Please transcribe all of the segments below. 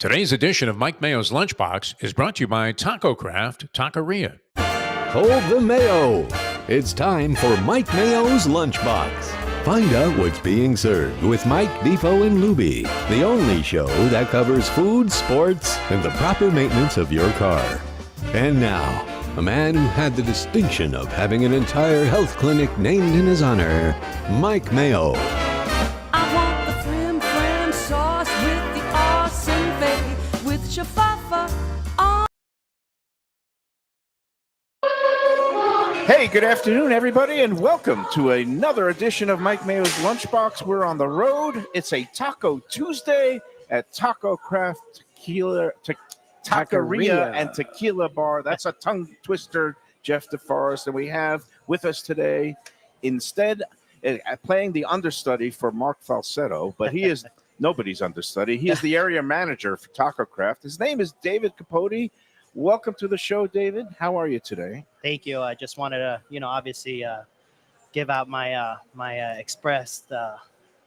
Today's edition of Mike Mayo's Lunchbox is brought to you by Tacocraft Taqueria. Hold the mayo. It's time for Mike Mayo's Lunchbox. Find out what's being served with Mike, Defo and Lubie, the only show that covers food, sports, and the proper maintenance of your car. And now, a man who had the distinction of having an entire health clinic named in his honor, Mike Mayo. I want the flim flam sauce with the awesome fave with shafafa on. Hey, good afternoon, everybody, and welcome to another edition of Mike Mayo's Lunchbox. We're on the road. It's a Taco Tuesday at Tacocraft Taqueria and Tequila Bar. That's a tongue twister, Jeff DeForest. And we have with us today, instead, playing the understudy for Marc Falsetto, but he is nobody's understudy. He is the area manager for Tacocraft. His name is David Capote. Welcome to the show, David. How are you today? Thank you. I just wanted to, obviously give out my expressed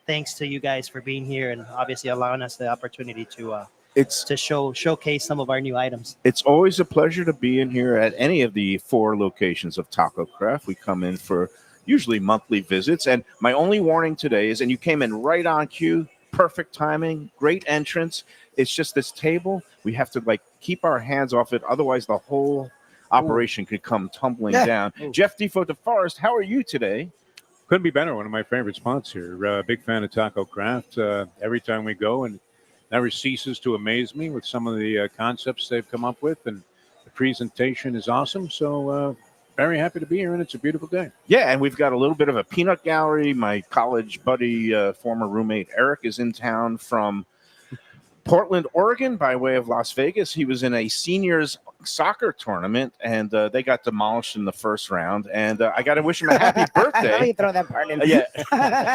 thanks to you guys for being here and obviously allowing us the opportunity to showcase some of our new items. It's always a pleasure to be in here at any of the 4 locations of Tacocraft. We come in for usually monthly visits, and my only warning today is, and you came in right on cue, perfect timing, great entrance. It's just this table. We have to keep our hands off it. Otherwise, the whole operation could come tumbling down. Jeff DeForest, how are you today? Couldn't be better. One of my favorite spots here. Big fan of Tacocraft. Every time we go, and never ceases to amaze me with some of the concepts they've come up with, and the presentation is awesome. So very happy to be here, and it's a beautiful day. Yeah, and we've got a little bit of a peanut gallery. My college buddy, former roommate Eric, is in town from Portland, Oregon, by way of Las Vegas. He was in a seniors soccer tournament, and they got demolished in the first round. And I got to wish him a happy birthday. Let me throw that part in. Yeah.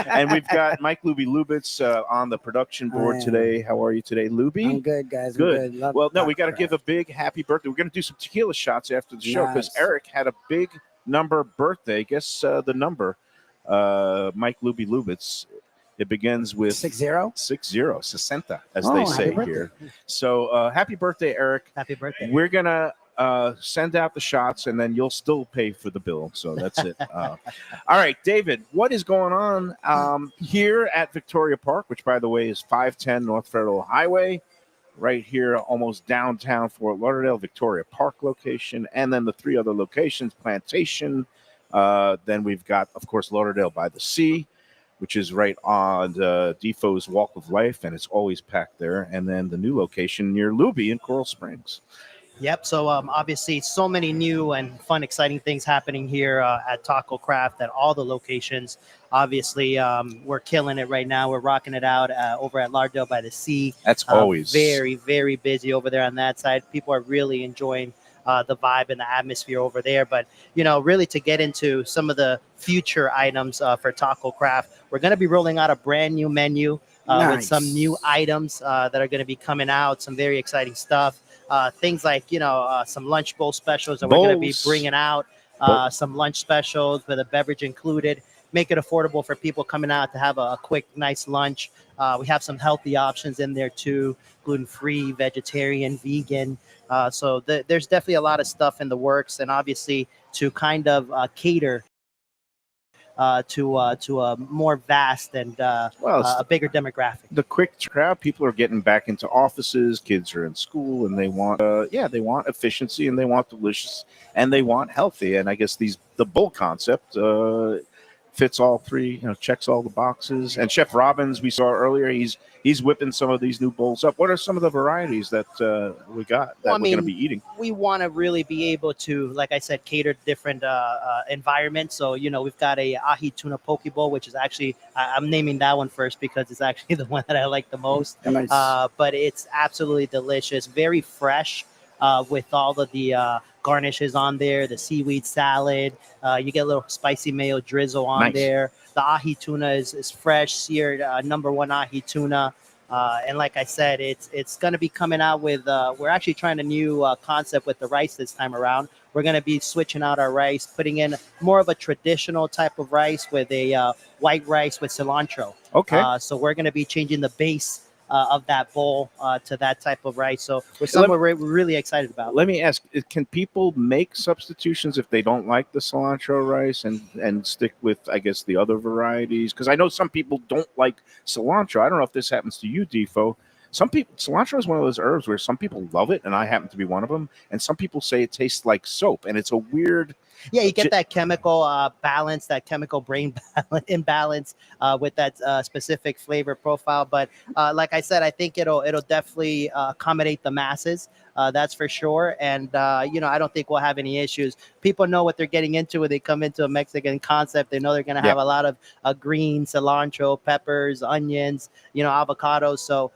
And we've got Mike Lubie Lubitz on the production board today. How are you today, Lubie? I'm good, guys. Good. I'm good. Well, no, we got to give a big happy birthday. We're going to do some tequila shots after the show because Eric had a big number birthday. Guess the number, Mike Lubie Lubitz. It begins with 60, 60, as they say here. So happy birthday, Eric. Happy birthday. We're going to send out the shots, and then you'll still pay for the bill. So that's it. All right, David, what is going on here at Victoria Park, which, by the way, is 510 North Federal Highway, right here almost downtown Fort Lauderdale, Victoria Park location, and then the 3 other locations, Plantation. Then we've got, of course, Lauderdale by the Sea, which is right on Defoe's Walk of Life, and it's always packed there. And then the new location near Lubie in Coral Springs. Yep. So obviously so many new and fun, exciting things happening here at Tacocraft at all the locations. Obviously, we're killing it right now. We're rocking it out over at Lauderdale by the Sea. That's always very, very busy over there on that side. People are really enjoying the vibe and the atmosphere over there. But, really to get into some of the future items for Tacocraft, we're going to be rolling out a brand new menu with some new items that are going to be coming out, some very exciting stuff. Things like, some lunch bowl specials that we're going to be bringing out, some lunch specials with a beverage included. Make it affordable for people coming out to have a quick, nice lunch. We have some healthy options in there too, gluten-free, vegetarian, vegan. So there's definitely a lot of stuff in the works, and obviously to kind of cater to a more vast and a bigger demographic. The quick crowd, people are getting back into offices, kids are in school, and they want they want efficiency, and they want delicious, and they want healthy. And I guess the bowl concept fits all 3, checks all the boxes. And Chef Robbins, we saw earlier, he's whipping some of these new bowls up. What are some of the varieties that we got that we're going to be eating? We want to really be able to, like I said, cater to different environments. So, we've got a ahi tuna poke bowl, which is actually, I'm naming that one first because it's actually the one that I like the most. Nice. But it's absolutely delicious, very fresh with all of the garnishes on there, the seaweed salad. You get a little spicy mayo drizzle on there. The ahi tuna is fresh, seared, #1 ahi tuna. And like I said, it's going to be coming out with, we're actually trying a new concept with the rice this time around. We're going to be switching out our rice, putting in more of a traditional type of rice with a white rice with cilantro. Okay. So we're going to be changing the base of that bowl to that type of rice. So we're really excited about. Let me ask: can people make substitutions if they don't like the cilantro rice and stick with, I guess, the other varieties? Because I know some people don't like cilantro. I don't know if this happens to you, Defo. Some people, cilantro is one of those herbs where some people love it, and I happen to be one of them. And some people say it tastes like soap, and it's a weird. Yeah, you get that chemical balance, that chemical brain imbalance with that specific flavor profile. But like I said, I think it'll definitely accommodate the masses. That's for sure. And I don't think we'll have any issues. People know what they're getting into when they come into a Mexican concept. They know they're going to have a lot of green, cilantro, peppers, onions, avocados. So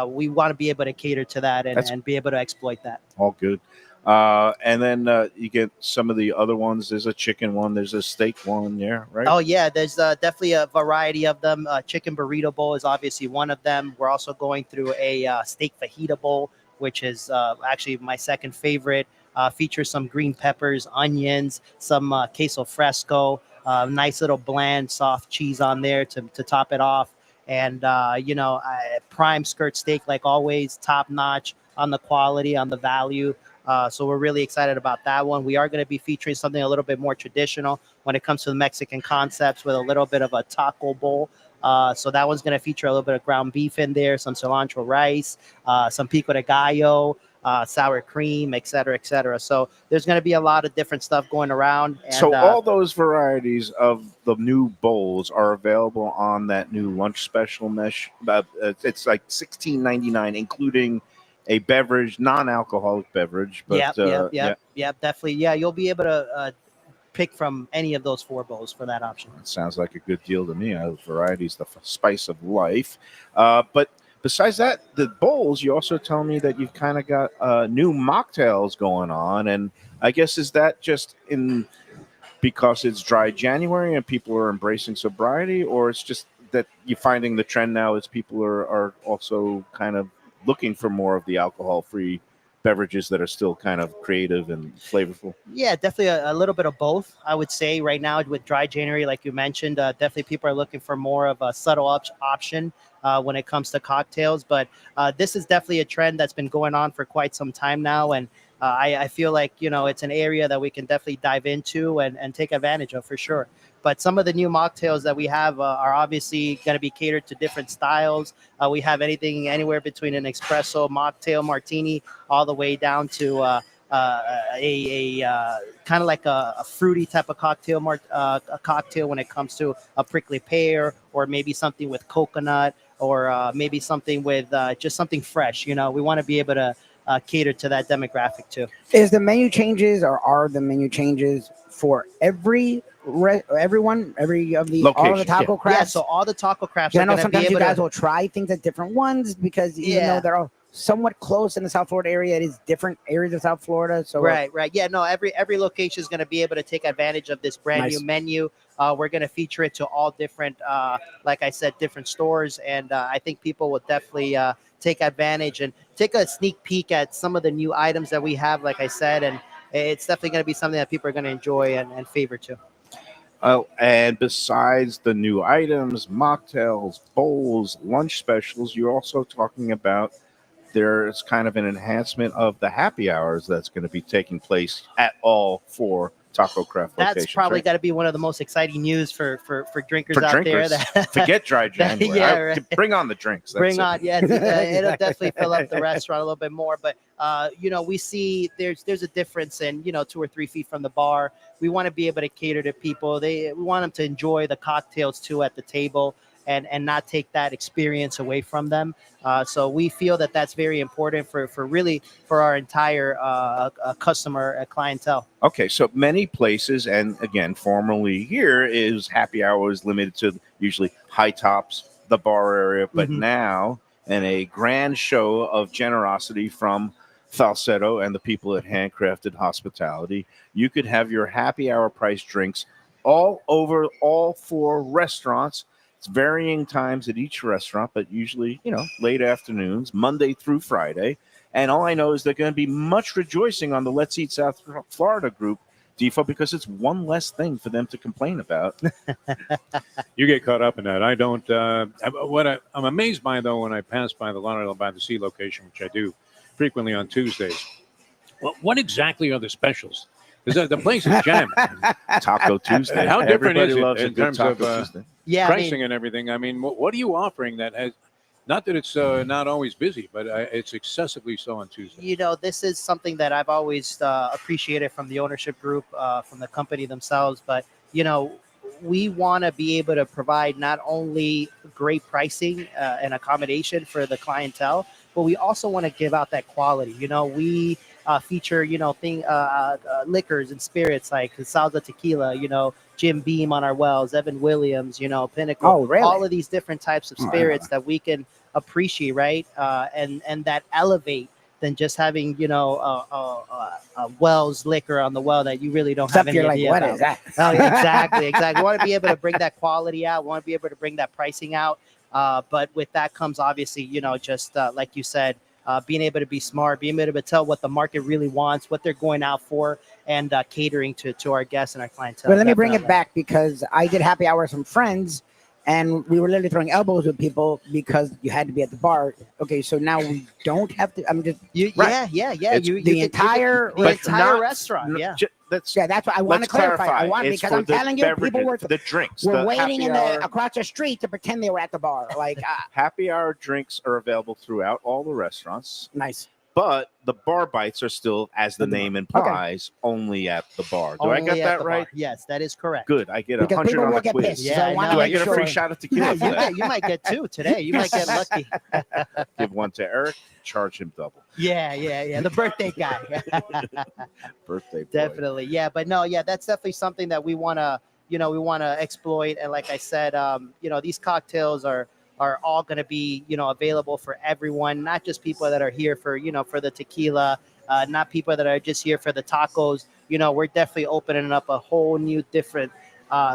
we want to be able to cater to that and be able to exploit that. All good. And then you get some of the other ones. There's a chicken one. There's a steak one. Yeah, right? Oh, yeah. There's definitely a variety of them. Chicken burrito bowl is obviously one of them. We're also going through a steak fajita bowl, which is actually my second favorite. Features some green peppers, onions, some queso fresco, nice little bland, soft cheese on there to top it off. And, prime skirt steak, like always, top notch on the quality, on the value. So we're really excited about that one. We are going to be featuring something a little bit more traditional when it comes to the Mexican concepts with a little bit of a taco bowl. So that one's going to feature a little bit of ground beef in there, some cilantro rice, some pico de gallo, sour cream, et cetera, et cetera. So there's going to be a lot of different stuff going around. And, so all those varieties of the new bowls are available on that new lunch special mesh. It's like $16.99, including a beverage, non-alcoholic beverage. But, yeah, definitely. Yeah, you'll be able to pick from any of those 4 bowls for that option. That sounds like a good deal to me. Variety's the spice of life. But besides that, the bowls, you also tell me that you've kind of got new mocktails going on. And I guess, is that just because it's dry January and people are embracing sobriety, or it's just that you're finding the trend now is people are also kind of looking for more of the alcohol-free beverages that are still kind of creative and flavorful? Yeah, definitely a little bit of both. I would say right now with dry January, like you mentioned, definitely people are looking for more of a subtle option when it comes to cocktails. But this is definitely a trend that's been going on for quite some time now. And I feel like, it's an area that we can definitely dive into and take advantage of for sure. But some of the new mocktails that we have are obviously going to be catered to different styles. We have anything anywhere between an espresso, mocktail, martini, all the way down to a kind of like a fruity type of cocktail, a cocktail when it comes to a prickly pear, or maybe something with coconut, or maybe something with just something fresh. We want to be able to cater to that demographic too. Is the menu changes, or are the menu changes for everyone, every of the location, all of the taco crafts? Yeah, so all the taco crafts. I know sometimes you guys will try things at different ones because even though they're all somewhat close in the South Florida area, it is different areas of South Florida. So right. Yeah, no, every location is going to be able to take advantage of this brand new menu. We're going to feature it to all different, like I said, different stores, and I think people will definitely take advantage and take a sneak peek at some of the new items that we have, like I said, and it's definitely going to be something that people are going to enjoy and favor too. And besides the new items, mocktails, bowls, lunch specials, you're also talking about there's kind of an enhancement of the happy hours that's going to be taking place at all 4 Tacocraft locations. That's probably got to be one of the most exciting news for drinkers out there. Forget dry January. Bring on the drinks. It'll definitely fill up the restaurant a little bit more. But we see there's a difference in 2 or 3 feet from the bar. We want to be able to cater to people. We want them to enjoy the cocktails too at the table, and not take that experience away from them. So we feel that that's very important for our entire customer clientele. Okay, so many places, and again, formally here is happy hours limited to usually High Tops, the bar area, but now in a grand show of generosity from Falsetto and the people at Handcrafted Hospitality, you could have your happy hour price drinks all over all 4 restaurants. It's varying times at each restaurant, but usually, late afternoons, Monday through Friday. And all I know is there's going to be much rejoicing on the Let's Eat South Florida group Defo, because it's one less thing for them to complain about. You get caught up in that. I don't. I'm amazed by, though, when I pass by the Lauderdale by the Sea location, which I do frequently on Tuesdays. What exactly are the specials? Because the place is jammed. Taco Tuesday. How different Everybody is it loves a in good terms of Taco Tuesday. Yeah, pricing and everything? I mean, what are you offering that has? Not that it's not always busy, but it's excessively so on Tuesday. you know, this is something that I've always appreciated from the ownership group, from the company themselves. But, you know, we want to be able to provide not only great pricing and accommodation for the clientele, but we also want to give out that quality. You know, we feature, you know, liquors and spirits like Salsa Tequila, you know, Jim Beam on our wells, Evan Williams, you know, Pinnacle, Oh, really? all of these different types of spirits that we can appreciate, right? And that elevate than just having, you know, a Wells liquor on the well that you really don't Except have any you're like, idea what about. is that? Oh, exactly. We want to be able to bring that quality out. We want to be able to bring that pricing out. But with that comes obviously, you know, just like you said, being able to be smart, being able to tell what the market really wants, what they're going out for, and catering to our guests and our clientele. But let me bring it Definitely. back because I did happy hour with some friends, and we were literally throwing elbows with people because you had to be at the bar. Okay, so now we don't have to. I'm just Right. Yeah. It's the entire restaurant. Yeah. That's yeah. That's what I want to let's clarify. I want It's because for I'm the telling you, people beverages, were the drinks. we're the waiting happy hour, across the street to pretend they were at the bar. Like happy hour drinks are available throughout all the restaurants, nice. but the bar bites are still, as the name implies, only at the bar. Do I Only get at that the right? bar. Yes, that is correct. Good. I get Because 100 people on will the get quiz. pissed. Yeah, so I I want know. to Do I make get a sure. free shot of tequila? You, for that? you might get two today. You might get lucky. Give one to Eric. Charge him double. Yeah. The birthday guy. Birthday boy. Definitely. Yeah. But no, yeah, that's definitely something that we want to, you know, we want to exploit. And like I said, you know, these cocktails are all going to be, you know, available for everyone, not just people that are here for, you know, for the tequila, not people that are just here for the tacos. You know, we're definitely opening up a whole new different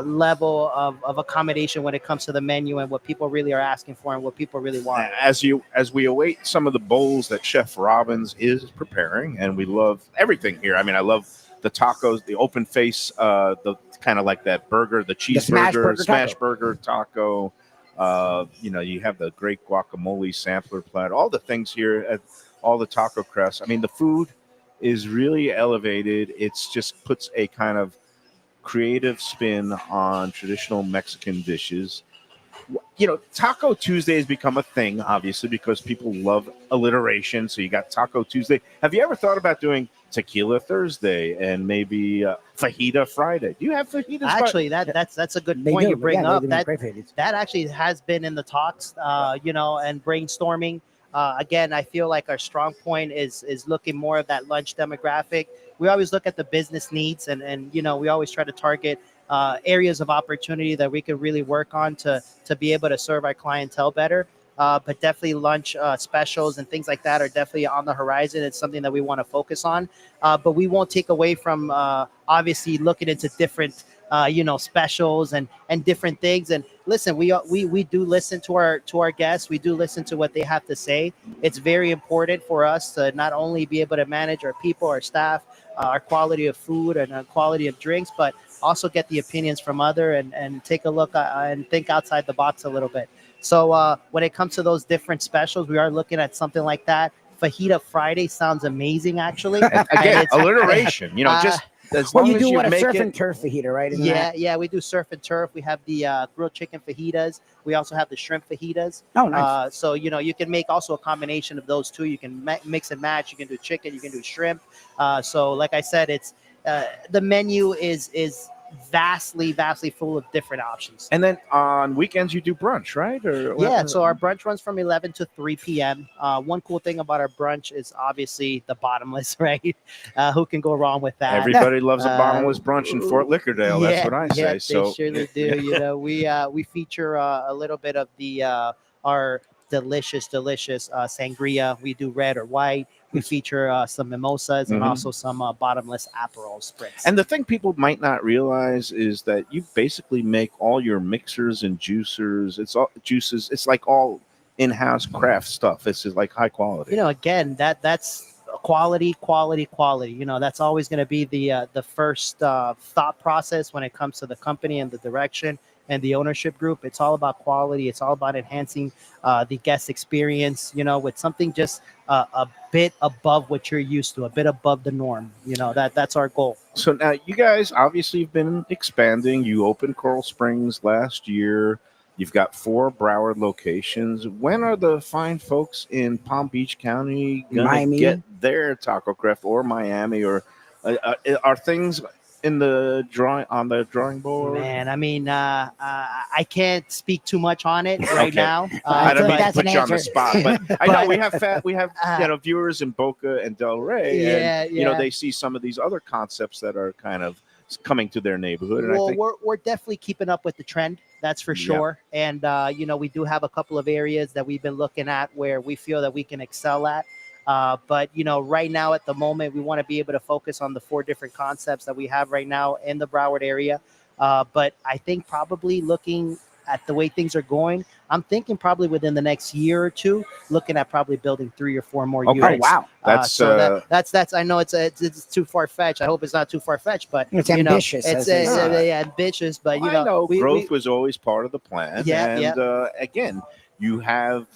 level of accommodation when it comes to the menu and what people really are asking for and what people really want. As we await some of the bowls that Chef Robbins is preparing, and we love everything here. I mean, I love the tacos, the open face, the kind of like that burger, the cheeseburger, smash burger taco. You know, you have the great guacamole sampler platter, all the things here at all the taco crafts. I mean, the food is really elevated. It's just puts a kind of creative spin on traditional Mexican dishes. You know, Taco Tuesday has become a thing, obviously, because people love alliteration. So you got Taco Tuesday. Have you ever thought about doing Tequila Thursday and maybe Fajita Friday? Do you have fajitas? Actually, that's a good point you bring up. That actually has been in the talks, you know, and brainstorming. Again, I feel like our strong point is looking more of that lunch demographic. We always look at the business needs, and you know, we always try to target areas of opportunity that we could really work on to be able to serve our clientele better. But definitely lunch specials and things like that are definitely on the horizon. It's something that we want to focus on. But we won't take away from obviously looking into different you know, specials and different things. And listen, we do listen to our guests. We do listen to what they have to say. It's very important for us to not only be able to manage our people, our staff, our quality of food and our quality of drinks, but also get the opinions from other and take a look and think outside the box a little bit. So when it comes to those different specials, we are looking at something like that. Fajita Friday sounds amazing, actually. Again, alliteration. You know, just as Well, long you as do you what a make surf it. and turf fajita, right? Isn't Yeah, that- yeah, we do surf and turf. We have the grilled chicken fajitas. We also have the shrimp fajitas. Oh, nice. So, you know, you can make also a combination of those two. You can mix and match. You can do chicken. You can do shrimp. So, like I said, it's the menu is vastly full of different options. And then on weekends you do brunch, right? Or Yeah, so our brunch runs from 11 to 3 p.m. One cool thing about our brunch is obviously the bottomless, right? Who can go wrong with that? Everybody loves a bottomless brunch in Fort Lauderdale. That's what I say. Yeah, So they surely do. You know, we feature a little bit of the our delicious sangria. We do red or white. We feature some mimosas and also some bottomless Aperol spritz. And the thing people might not realize is that you basically make all your mixers and juicers. It's all juices. It's like all in-house craft stuff. It's just like high quality. You know, again, that's quality, quality, quality. You know, that's always going to be the first thought process when it comes to the company and the direction and the ownership group. It's all about quality. It's all about enhancing the guest experience, you know, with something just a bit above what you're used to, a bit above the norm. You know, that's our goal. So now you guys obviously have been expanding. You opened Coral Springs last year. You've got 4 Broward locations. When are the fine folks in Palm Beach County going to Miami. get their Tacocraft, or Miami, or are things in the drawing board? Man, I mean, I can't speak too much on it right Okay. now. I don't feel mean like to that's put an you on the answer. spot, but I know But- we have you know, viewers in Boca and Del Rey, Yeah, and you know, yeah. they see some of these other concepts that are kind of coming to their neighborhood, and I Well, think we're definitely keeping up with the trend. That's for Yeah. sure. And you know, we do have a couple of areas that we've been looking at where we feel that we can excel at. But you know, right now at the moment, we want to be able to focus on the 4 different concepts that we have right now in the Broward area. But I think probably looking at the way things are going, I'm thinking probably within the next year or 2, looking at probably building 3 or 4 more Okay. units. Oh, wow. That's So that's I know it's too far fetched. I hope it's not too far fetched, but It's you know, ambitious, It's as they say. ambitious, but you I know we- growth was always part of the plan. Yeah, and yeah. Again, you have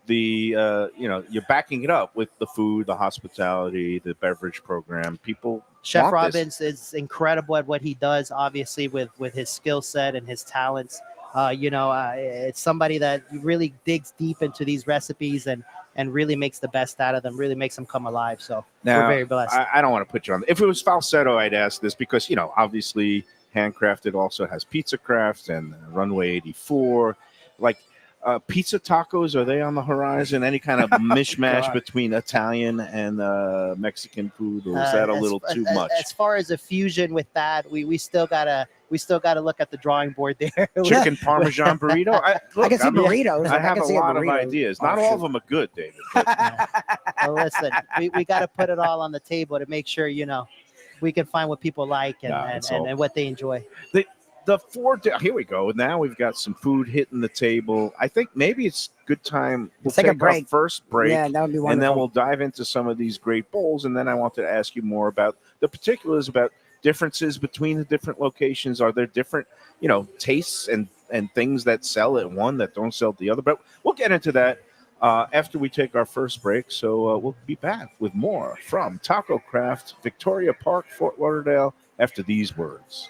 the you know, you're backing it up with the food, the hospitality, the beverage program. People Chef want Robbins is incredible at what he does, obviously with his skill set and his talents. You know, it's somebody that really digs deep into these recipes and really makes the best out of them, really makes them come alive. So Now, we're very blessed. I don't want to put you on. If it was Falsetto, I'd ask this because, you know, obviously Handcrafted also has Pizza Craft and Runway 84. Like pizza tacos, are they on the horizon? Any kind of mishmash God. between Italian and Mexican food, or is that a little too much? As far as a fusion with that, we still gotta look at the drawing board there. Chicken Parmesan burrito. I can see I mean, burritos. I have can a see lot of burrito. ideas. Oh, Not all shoot. of them are good, David. But Well, listen, we got to put it all on the table to make sure, you know, we can find what people like and, Nah, and, it's all- and what they enjoy. the 4 here we go. Now we've got some food hitting the table. I think maybe it's good time. We'll Let's take a our break. first break. Yeah, that would be wonderful. And then we'll dive into some of these great bowls. And then I wanted to ask you more about the particulars, about differences between the different locations. Are there different, you know, tastes and things that sell at one that don't sell at the other? But we'll get into that after we take our first break. So we'll be back with more from Tacocraft, Victoria Park, Fort Lauderdale, after these words.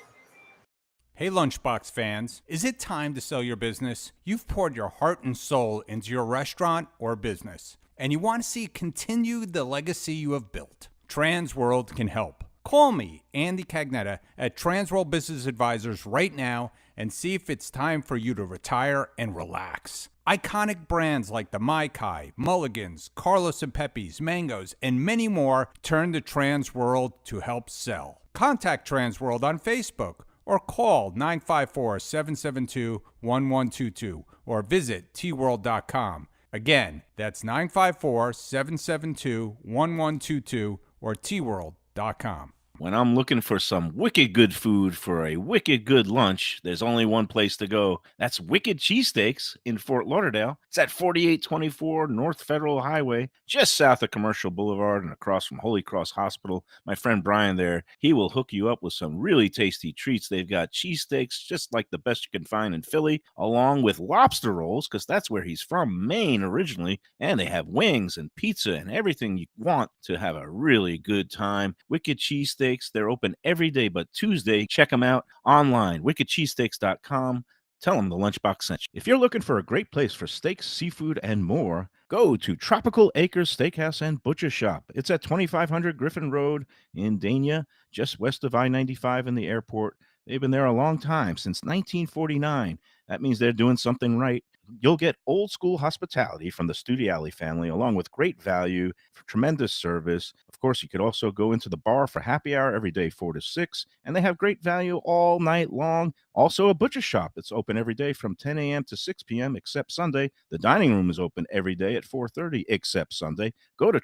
Hey Lunchbox fans, is it time to sell your business? You've poured your heart and soul into your restaurant or business, and you want to see continue the legacy you have built. Transworld can help. Call me, Andy Cagnetta, at Transworld Business Advisors right now and see if it's time for you to retire and relax. Iconic brands like the Mai Kai, Mulligan's, Carlos and Pepe's, Mangoes, and many more turn to Transworld to help sell. Contact Transworld on Facebook or call 954-772-1122 or visit tworld.com. Again, that's 954-772-1122 or tworld.com. When I'm looking for some wicked good food for a wicked good lunch, there's only one place to go. That's Wicked Cheesesteaks in Fort Lauderdale. It's at 4824 North Federal Highway, just south of Commercial Boulevard and across from Holy Cross Hospital. My friend Brian there, he will hook you up with some really tasty treats. They've got cheesesteaks, just like the best you can find in Philly, along with lobster rolls, because that's where he's from, Maine originally. And they have wings and pizza and everything you want to have a really good time. Wicked Cheesesteaks. They're open every day but Tuesday. Check them out online, wickedcheesesteaks.com. Tell them the Lunchbox sent you. If you're looking for a great place for steaks, seafood, and more, go to Tropical Acres Steakhouse and Butcher Shop. It's at 2500 Griffin Road in Dania, just west of I-95 and the airport. They've been there a long time, since 1949. That means they're doing something right. You'll get old school hospitality from the Studiali family, along with great value, tremendous service. Of course, you could also go into the bar for happy hour every day, 4 to 6, and they have great value all night long. Also, a butcher shop that's open every day from 10 a.m. to 6 p.m. except Sunday. The dining room is open every day at 4:30 except Sunday. Go to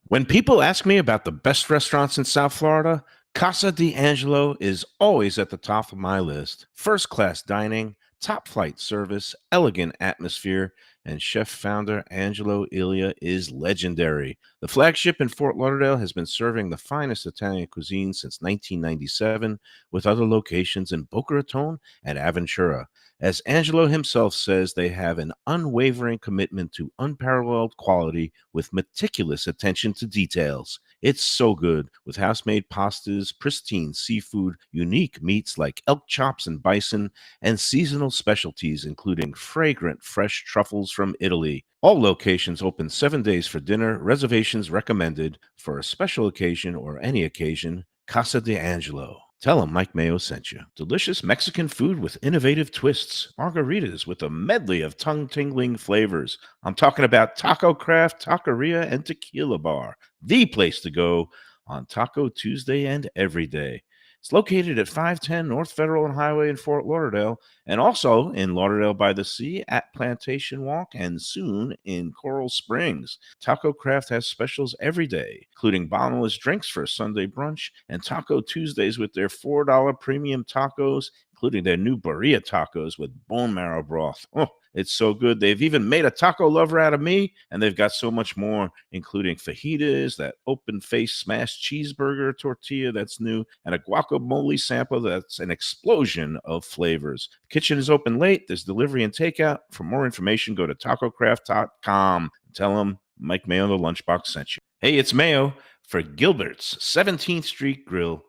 When people ask me about the best restaurants in South Florida, Casa D'Angelo is always at the top of my list. First-class dining, top flight service, elegant atmosphere, and chef founder Angelo Ilia is legendary. The flagship in Fort Lauderdale has been serving the finest Italian cuisine since 1997, with other locations in Boca Raton and Aventura. As Angelo himself says, they have an unwavering commitment to unparalleled quality with meticulous attention to details. It's so good, with house-made pastas, pristine seafood, unique meats like elk chops and bison, and seasonal specialties including fragrant fresh truffles from Italy. All locations open 7 days for dinner. Reservations recommended for a special occasion or any occasion. Casa de Angelo. Tell them Mike Mayo sent you. Delicious Mexican food with innovative twists. Margaritas with a medley of tongue-tingling flavors. I'm talking about Tacocraft Taqueria and Tequila Bar, the place to go on Taco Tuesday and every day. It's located at 510 North Federal and Highway in Fort Lauderdale, and also in Lauderdale by the Sea at Plantation Walk, and soon in Coral Springs. Tacocraft has specials every day, including bottomless drinks for a Sunday brunch, and Taco Tuesdays with their $4 premium tacos, including their new birria tacos with bone marrow broth. Oh, it's so good. They've even made a taco lover out of me, and they've got so much more, including fajitas, that open-faced smashed cheeseburger tortilla that's new, and a guacamole sample that's an explosion of flavors. The kitchen is open late. There's delivery and takeout. For more information, go to tacocraft.com. Tell them Mike Mayo, the Lunchbox, sent you. Hey, it's Mayo for Gilbert's 17th Street Grill.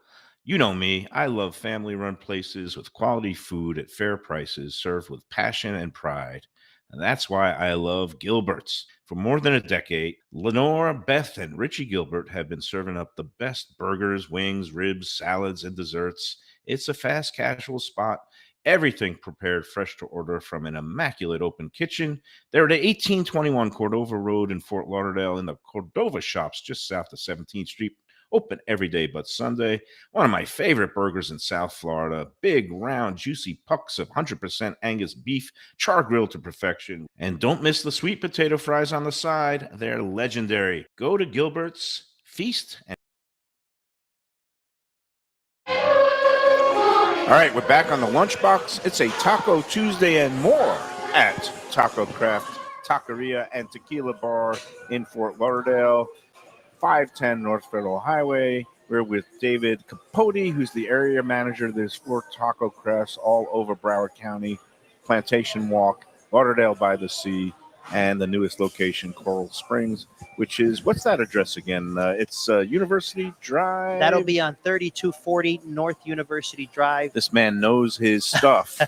You know me, I love family-run places with quality food at fair prices served with passion and pride. And that's why I love Gilbert's. For more than a decade, Lenore, Beth, and Richie Gilbert have been serving up the best burgers, wings, ribs, salads, and desserts. It's a fast casual spot. Everything prepared fresh to order from an immaculate open kitchen. They're at 1821 Cordova Road in Fort Lauderdale in the Cordova Shops just south of 17th Street. Open every day but Sunday. One of my favorite burgers in South Florida. Big, round, juicy pucks of 100% Angus beef, char grilled to perfection. And don't miss the sweet potato fries on the side. They're legendary. Go to Gilbert's, feast, and... All right, we're back on the Lunchbox. It's a Taco Tuesday and more at Tacocraft Taqueria and Tequila Bar in Fort Lauderdale. 510 North Federal Highway. We're with David Capote, who's the area manager. There's 4 taco crafts all over Broward County, Plantation Walk, Lauderdale by the Sea, and the newest location, Coral Springs, which is, what's that address again? It's University Drive. That'll be on 3240 North University Drive. This man knows his stuff.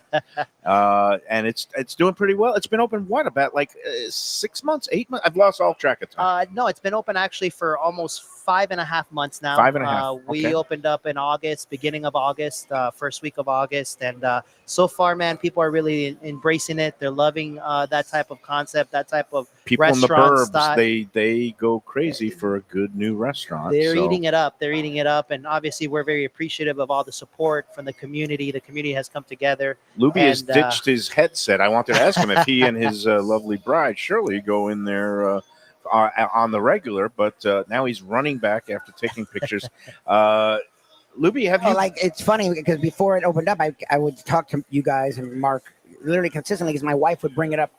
And it's doing pretty well. It's been open, what, about like 6 months, 8 months? I've lost all track of time. No, it's been open actually for almost 5.5 months now. 5.5. We opened up in August, beginning of August, first week of August. And so far, man, people are really embracing it. They're loving that type of concept, that type of people in the restaurant burbs, style. They go crazy for a good new restaurant. They're eating it up. They're eating it up. And obviously, we're very appreciative of all the support from the community. The community has come together. Lubie has ditched his headset. I wanted to ask him if he and his lovely bride, Shirley, go in there on the regular, but now he's running back after taking pictures. Lubie, have you... Like, it's funny because before it opened up, I would talk to you guys and Mark literally consistently because my wife would bring it up.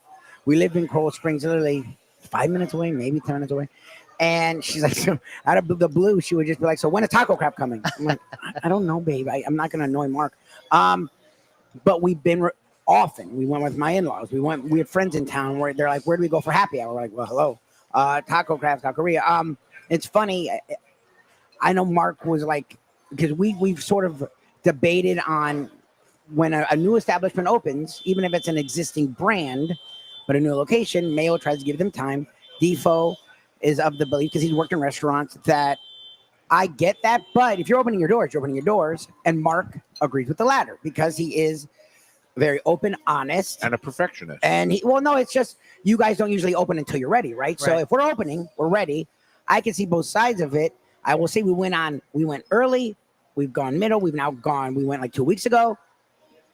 We lived in Coral Springs, literally 5 minutes away, maybe 10 minutes away. And she's like, so out of the blue, she would just be like, so when is Tacocraft coming? I'm like, I don't know, babe. I'm not going to annoy Mark. But we've been often. We went with my in-laws. We had friends in town where they're like, where do we go for happy hour? We're like, well, hello. Tacocraft Taqueria. It's funny. I know Mark was like, because we've sort of debated on when a new establishment opens, even if it's an existing brand, but a new location, Mayo tries to give them time. Defo is of the belief, because he's worked in restaurants, that I get that. But if you're opening your doors, you're opening your doors. And Mark agrees with the latter because he is very open, honest. And a perfectionist. And it's just, you guys don't usually open until you're ready, right? So if we're opening, we're ready. I can see both sides of it. I will say we went early. We've gone middle. We went like 2 weeks ago.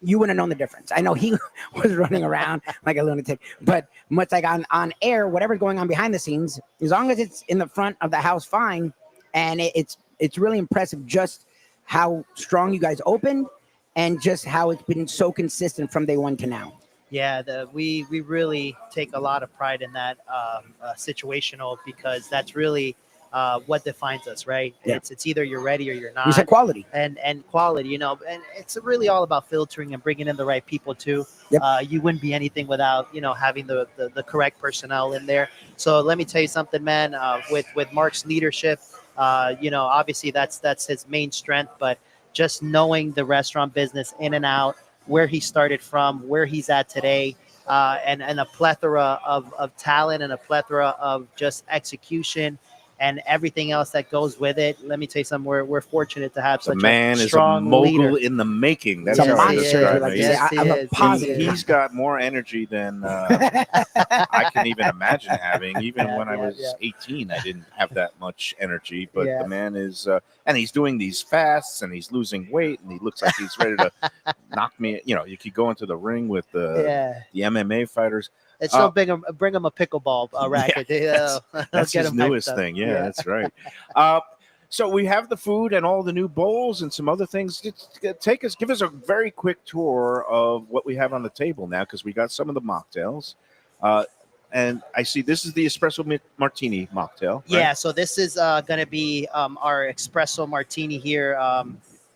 You wouldn't have known the difference. I know he was running around like a lunatic, but much like on air, whatever's going on behind the scenes, as long as it's in the front of the house, fine. And it's really impressive just how strong you guys opened and just how it's been so consistent from day one to now. Yeah, we really take a lot of pride in that situational, because that's really what defines us, right? Yeah. It's either you're ready or you're not. You said quality. And quality, you know, and it's really all about filtering and bringing in the right people too. Yep. You wouldn't be anything without, you know, having the correct personnel in there. So let me tell you something, man. With Mark's leadership, you know, obviously that's his main strength, but just knowing the restaurant business in and out, where he started from, where he's at today, and a plethora of talent and a plethora of just execution and everything else that goes with it. Let me tell you something. We're fortunate to have The such man a is a strong mogul leader. in the making. That's It's a how I monster, describe like him. you say. Yes, he I'm a is. positive. He's got more energy than I can even imagine having. Even when I was 18, I didn't have that much energy. But Yeah. the man is, and he's doing these fasts, and he's losing weight, and he looks like he's ready to knock me. You know, you could go into the ring with the MMA fighters. And still bring him a pickleball racket. That's Get his him hyped newest up. thing. Yeah, Yeah. that's right. So we have the food and all the new bowls and some other things. Just give us a very quick tour of what we have on the table now, because we got some of the mocktails. And I see this is the espresso martini mocktail. Right? Yeah, so this is going to be our espresso martini here.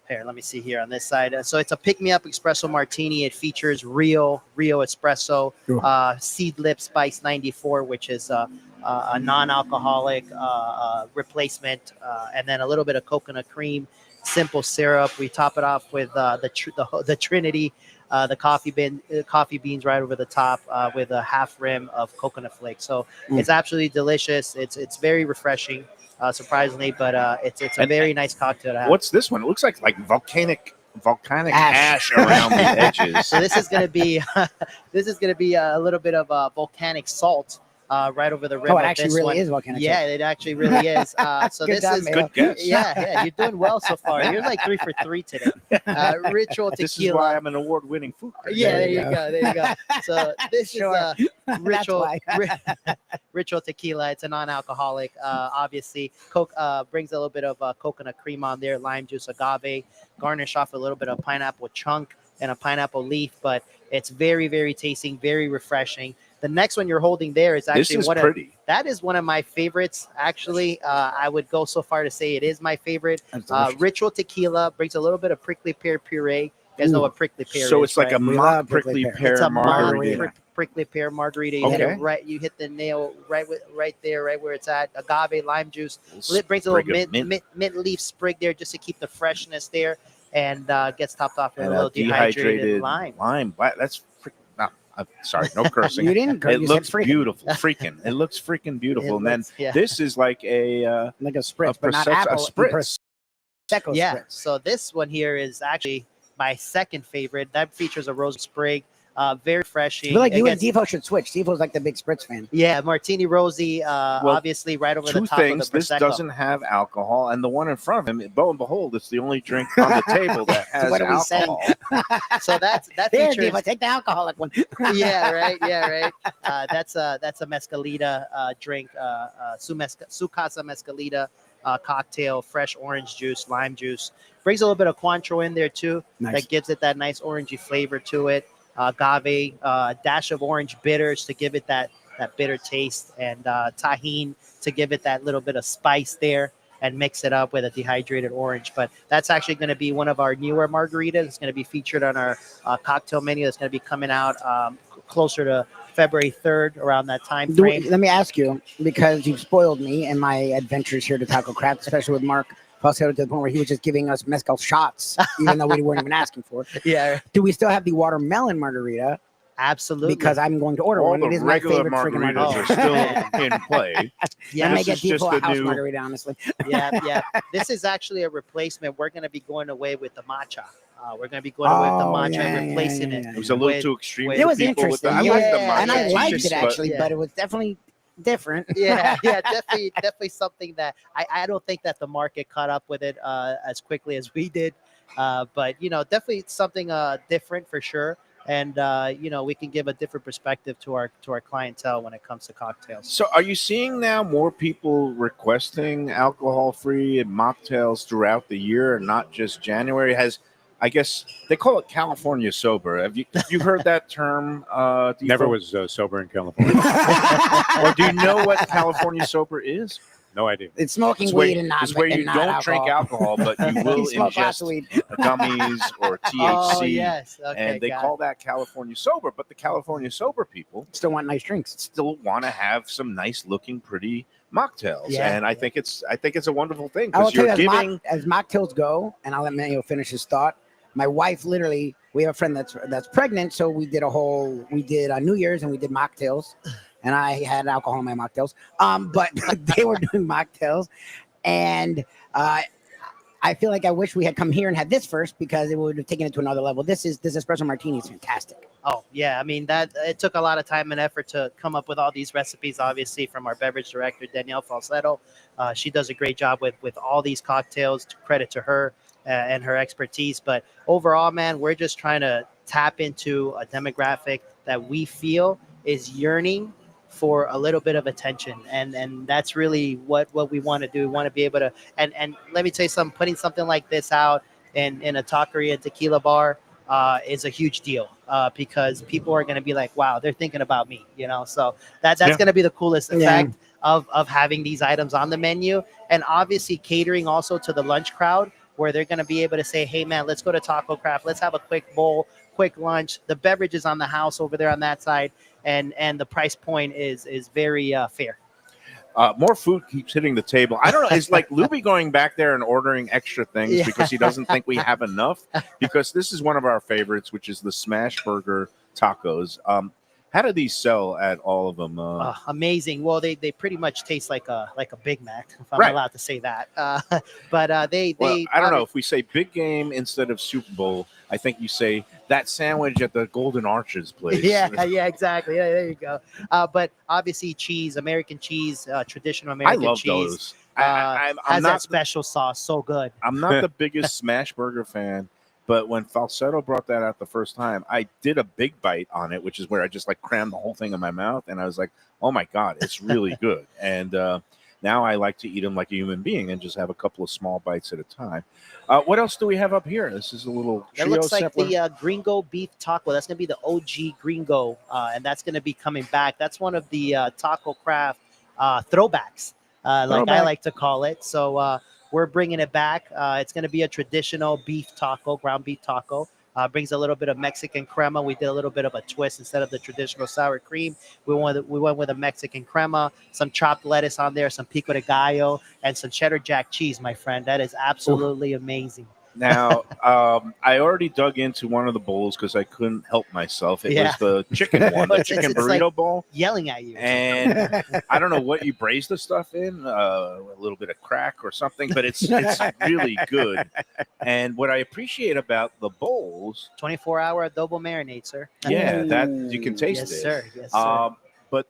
Here, let me see here on this side. So it's a pick-me-up espresso martini. It features Rio espresso, Seed Lip Spice 94, which is a non-alcoholic replacement, and then a little bit of coconut cream, simple syrup. We top it off with the Trinity, the coffee beans right over the top, with a half rim of coconut flakes. So it's absolutely delicious. It's very refreshing. Surprisingly, but it's a very nice cocktail to have. What's this one? It looks like volcanic ash around the edges. So this is going to be a little bit of volcanic salt right over the rim. Oh, it of actually this really one. is volcanic Yeah, salt. it actually really is. So Good this job, is Mayo. Good guess. Yeah, you're doing well so far. You're like 3 for 3 today. Ritual tequila. This is why I'm an award-winning food critic. Yeah, there you go. So this Sure. is Ritual why. Ritual tequila. It's a non-alcoholic. Obviously, Coke brings a little bit of coconut cream on there, lime juice, agave, garnish off a little bit of pineapple chunk and a pineapple leaf. But it's very, very tasty, very refreshing. The next one you're holding there is actually pretty. That is one of my favorites. Actually, I would go so far to say it is my favorite. Ritual tequila brings a little bit of prickly pear puree. You guys know what prickly pear is. So it's like right? a mock prickly pear It's a margarita. prickly pear margarita. You hit the nail right there, right where it's at. Agave, lime juice. It brings a little mint leaf sprig there just to keep the freshness there, and gets topped off with a little dehydrated lime. That's I'm sorry, no cursing. You didn't curse. It You looks said freaking. beautiful. It looks freaking beautiful. And then yeah. this is like a Like a spritz, a but not Prosecco- apple. a spritz. Prosecco Yeah. spritz. So this one here is actually my second favorite. That features a rose sprig. Very refreshing. I feel like you and Again, Defo should switch. Defo's like the big spritz fan. yeah, Martini Rosy, obviously right over the Two top things. of the This Prosecco. doesn't have alcohol, and the one in front of him, lo and behold, it's the only drink on the table that has What are we saying? alcohol. So that There, features. Defo, take the alcoholic one. Yeah, right. That's a mescalita drink, su casa mescalita cocktail, fresh orange juice, lime juice. Brings a little bit of Cointreau in there too. Nice. That gives it that nice orangey flavor to it. Agave, dash of orange bitters to give it that bitter taste, and tahine to give it that little bit of spice there, and mix it up with a dehydrated orange. But that's actually going to be one of our newer margaritas. It's going to be featured on our cocktail menu. That's going to be coming out closer to February 3rd, around that time frame. Let me ask you, because you've spoiled me in my adventures here to Tacocraft, especially with Marc Falsetto, to the point where he was just giving us mezcal shots, even though we weren't even asking for it. Yeah, Do we still have the watermelon margarita? absolutely. Because I'm going to order All one. the It is my regular favorite freaking margaritas margarita. are still in play. Yeah, I may This get is just Defo a the house new- margarita, honestly. yeah. This is actually a replacement. We're going to be going away with the matcha. We're going to be going away with the matcha and replacing it. It was a little with- too extreme. with- It for was people with interesting. the, I like the Yeah, and I matcha liked teas, it but actually, but it was definitely different. yeah, definitely something that I don't think that the market caught up with it as quickly as we did. But definitely something different for sure. And we can give a different perspective to our clientele when it comes to cocktails. So, are you seeing now more people requesting alcohol-free mocktails throughout the year, and not just January? I guess they call it California sober. Have you heard that term? Never Defo? was sober in California. Or do you know what California sober is? No idea. It's smoking It's weed where, and not it's where and you not don't drink alcohol, but you will You smoke lots of ingest weed. gummies or THC. Oh yes, okay, And they got call it. that California sober. But the California sober people Still want nice drinks. still want to have some nice looking, pretty mocktails. Yeah, And I yeah. think it's a wonderful thing I will because tell you, you're as, giving. as mocktails go, and I'll let Mayo finish his thought. My wife literally, we have a friend that's pregnant, so we did New Year's and we did mocktails, and I had alcohol in my mocktails. But they were doing mocktails, and I feel like I wish we had come here and had this first because it would have taken it to another level. This espresso martini is fantastic. Oh yeah, I mean that it took a lot of time and effort to come up with all these recipes. Obviously, from our beverage director Danielle Falsetto, she does a great job with all these cocktails. Credit to her and her expertise. But overall, man, we're just trying to tap into a demographic that we feel is yearning for a little bit of attention, and that's really what we want to do. We want to be able to and let me tell you something. Putting something like this out in a taqueria and tequila bar is a huge deal because people are going to be like, wow, they're thinking about me, so that's going to be the coolest effect of having these items on the menu, and obviously catering also to the lunch crowd where they're going to be able to say, hey man, let's go to Tacocraft, let's have a quick bowl, quick lunch. The beverage is on the house over there on that side, and the price point is very fair. More food keeps hitting the table. I don't know. It's like Lubie going back there and ordering extra things because he doesn't think we have enough. Because this is one of our favorites, which is the smash burger tacos. How do these sell at all of them? Amazing. Well, they pretty much taste like a Big Mac, if I'm Right. allowed to say that. But they I don't know if we say big game instead of Super Bowl. I think you say that sandwich at the Golden Arches place. Yeah, exactly. Yeah, there you go. But obviously, cheese, American cheese, traditional I American love cheese. those. I'm Has not that special sauce, so good. I'm not the biggest smash burger fan, but when Falsetto brought that out the first time, I did a big bite on it, which is where I just like crammed the whole thing in my mouth, and I was like, "Oh my god, it's really good!" And now I like to eat them like a human being and just have a couple of small bites at a time. What else do we have up here? This is a little That trio looks like sampler. the Gringo beef taco. That's going to be the OG Gringo, and that's going to be coming back. That's one of the Tacocraft throwbacks, like I Throwback. like to call it. So we're bringing it back. It's going to be a traditional beef taco, ground beef taco. Brings a little bit of Mexican crema. We did a little bit of a twist instead of the traditional sour cream. We went with a Mexican crema, some chopped lettuce on there, some pico de gallo, and some cheddar jack cheese, my friend. That is absolutely amazing. Now, I already dug into one of the bowls because I couldn't help myself. It Yeah. was the chicken one, the It's- chicken it's burrito like- bowl. Yelling at you. And I don't know what you braise the stuff in, a little bit of crack or something, but it's really good. And what I appreciate about the bowls, 24-hour adobo marinade, sir. yeah, that you can taste Yes, it. sir. Yes, sir. But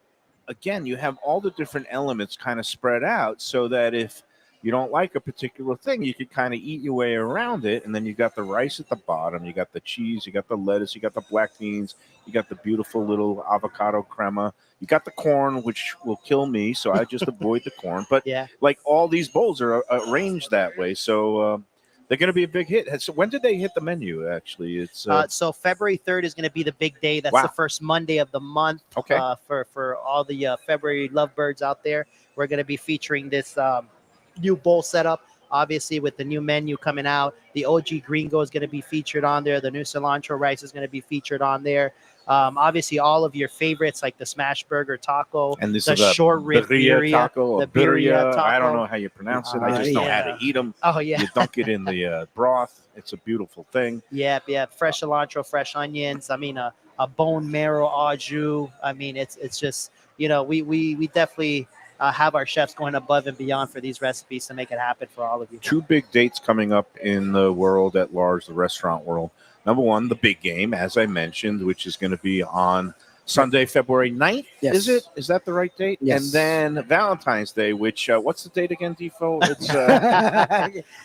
again, you have all the different elements kind of spread out so that if you don't like a particular thing, you could kind of eat your way around it. And then you got the rice at the bottom, you got the cheese, you got the lettuce, you got the black beans, you got the beautiful little avocado crema, you got the corn, which will kill me, so I just avoid the corn. But Yeah. like all these bowls are arranged that way, so they're going to be a big hit. So when did they hit the menu? Actually, it's So February 3rd is going to be the big day. That's Wow. the first Monday of the month. Okay. For all the February lovebirds out there, we're going to be featuring this new bowl setup. Obviously, with the new menu coming out, the OG Gringo is going to be featured on there. The new cilantro rice is going to be featured on there. Obviously, all of your favorites like the smash burger taco, and this the is a short rib birria taco, the a birria. birria I don't taco. know how you pronounce it. I just know how to eat them. Oh yeah, You dunk it in the broth. It's a beautiful thing. yeah. Fresh cilantro, fresh onions. I mean, a bone marrow au jus. I mean, it's just we definitely have our chefs going above and beyond for these recipes to make it happen for all of you. Two big dates coming up in the world at large, the restaurant world. Number one, the big game, as I mentioned, which is going to be on Sunday, February 9th. Yes. Is it? Is that the right date? Yes. And then Valentine's Day, which, what's the date again, Defo? It's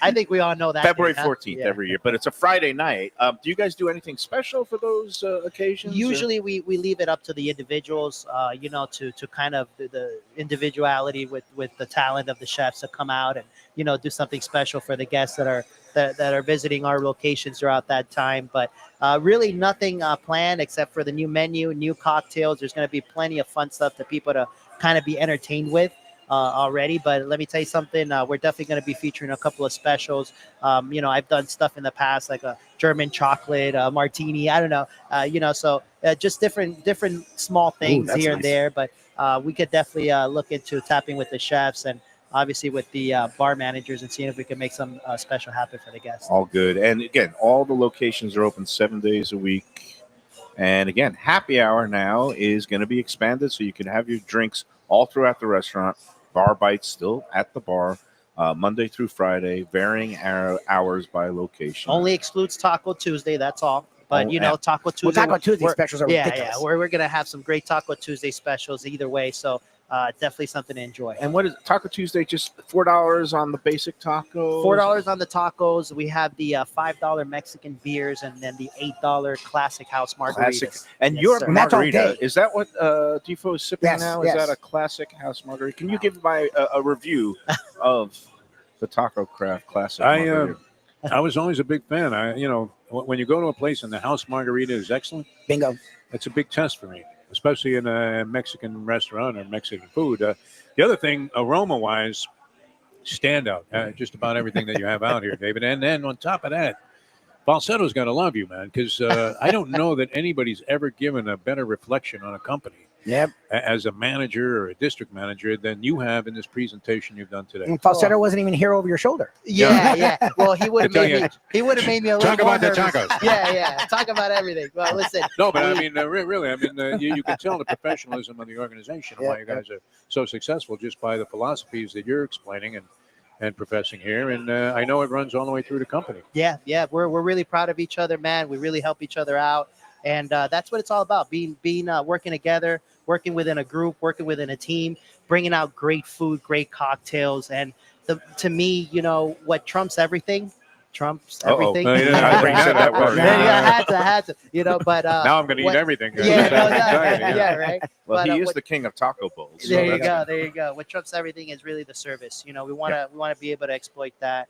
I think we all know that. February date, huh? 14th Yeah. every year, but it's a Friday night. Do you guys do anything special for those occasions? Usually we leave it up to the individuals, to kind of the individuality with the talent of the chefs to come out and, do something special for the guests that that are visiting our locations throughout that time. But really nothing planned except for the new menu, new cocktails. There's going to be plenty of fun stuff to people to kind of be entertained with already. But let me tell you something, we're definitely going to be featuring a couple of specials. I've done stuff in the past like a German chocolate martini. I don't know, so just different small things here and there. But we could definitely look into tapping with the chefs and obviously with the bar managers and seeing if we can make some special happen for the guests. All good. And again, all the locations are open 7 days a week. And again, happy hour now is going to be expanded so you can have your drinks all throughout the restaurant. Bar bites still at the bar, Monday through Friday, varying hours by location. Only excludes Taco Tuesday, that's all. But, Taco Tuesday. Well, Taco Tuesday specials are ridiculous. Yeah, we're going to have some great Taco Tuesday specials either way. So definitely something to enjoy. And what is Taco Tuesday? Just $4 on the basic tacos? $4 on the tacos. We have the $5 Mexican beers and then the $8 classic house margaritas. Classic. And Yes, your sir. And that's all margarita, day. is that what Defo is sipping Yes, now? yes. Is that a classic house margarita? Can you give my a review of the Tacocraft Classic margarita? I was always a big fan. When you go to a place and the house margarita is excellent, Bingo. that's a big test for me, especially in a Mexican restaurant or Mexican food. The other thing, aroma-wise, standout. Just about everything that you have out here, David. And then on top of that, Falsetto's got to love you, man, because I don't know that anybody's ever given a better reflection on a company Yep. as a manager or a district manager than you have in this presentation you've done today. And Falsetto wasn't even here over your shoulder. Yeah. Well, he would I have tell made you. me. He would have made me a little Talk more about the nervous. tacos. Yeah. Talk about everything. Well, listen. No, but I mean, really, you can tell the professionalism of the organization and why you guys are so successful just by the philosophies that you're explaining and professing here. And I know it runs all the way through the company. Yeah. We're really proud of each other, man. We really help each other out, and that's what it's all about: being working together, working within a group, working within a team, bringing out great food, great cocktails, and to me, what trumps everything. Trumps everything. No, you didn't have to bring that word. Yeah, I had to. But Now I'm going to eat everything. Yeah, right. Well, But, he is what- the king of taco bowls. so There you that's- go. There you go. What trumps everything is really the service. We want to be able to exploit that,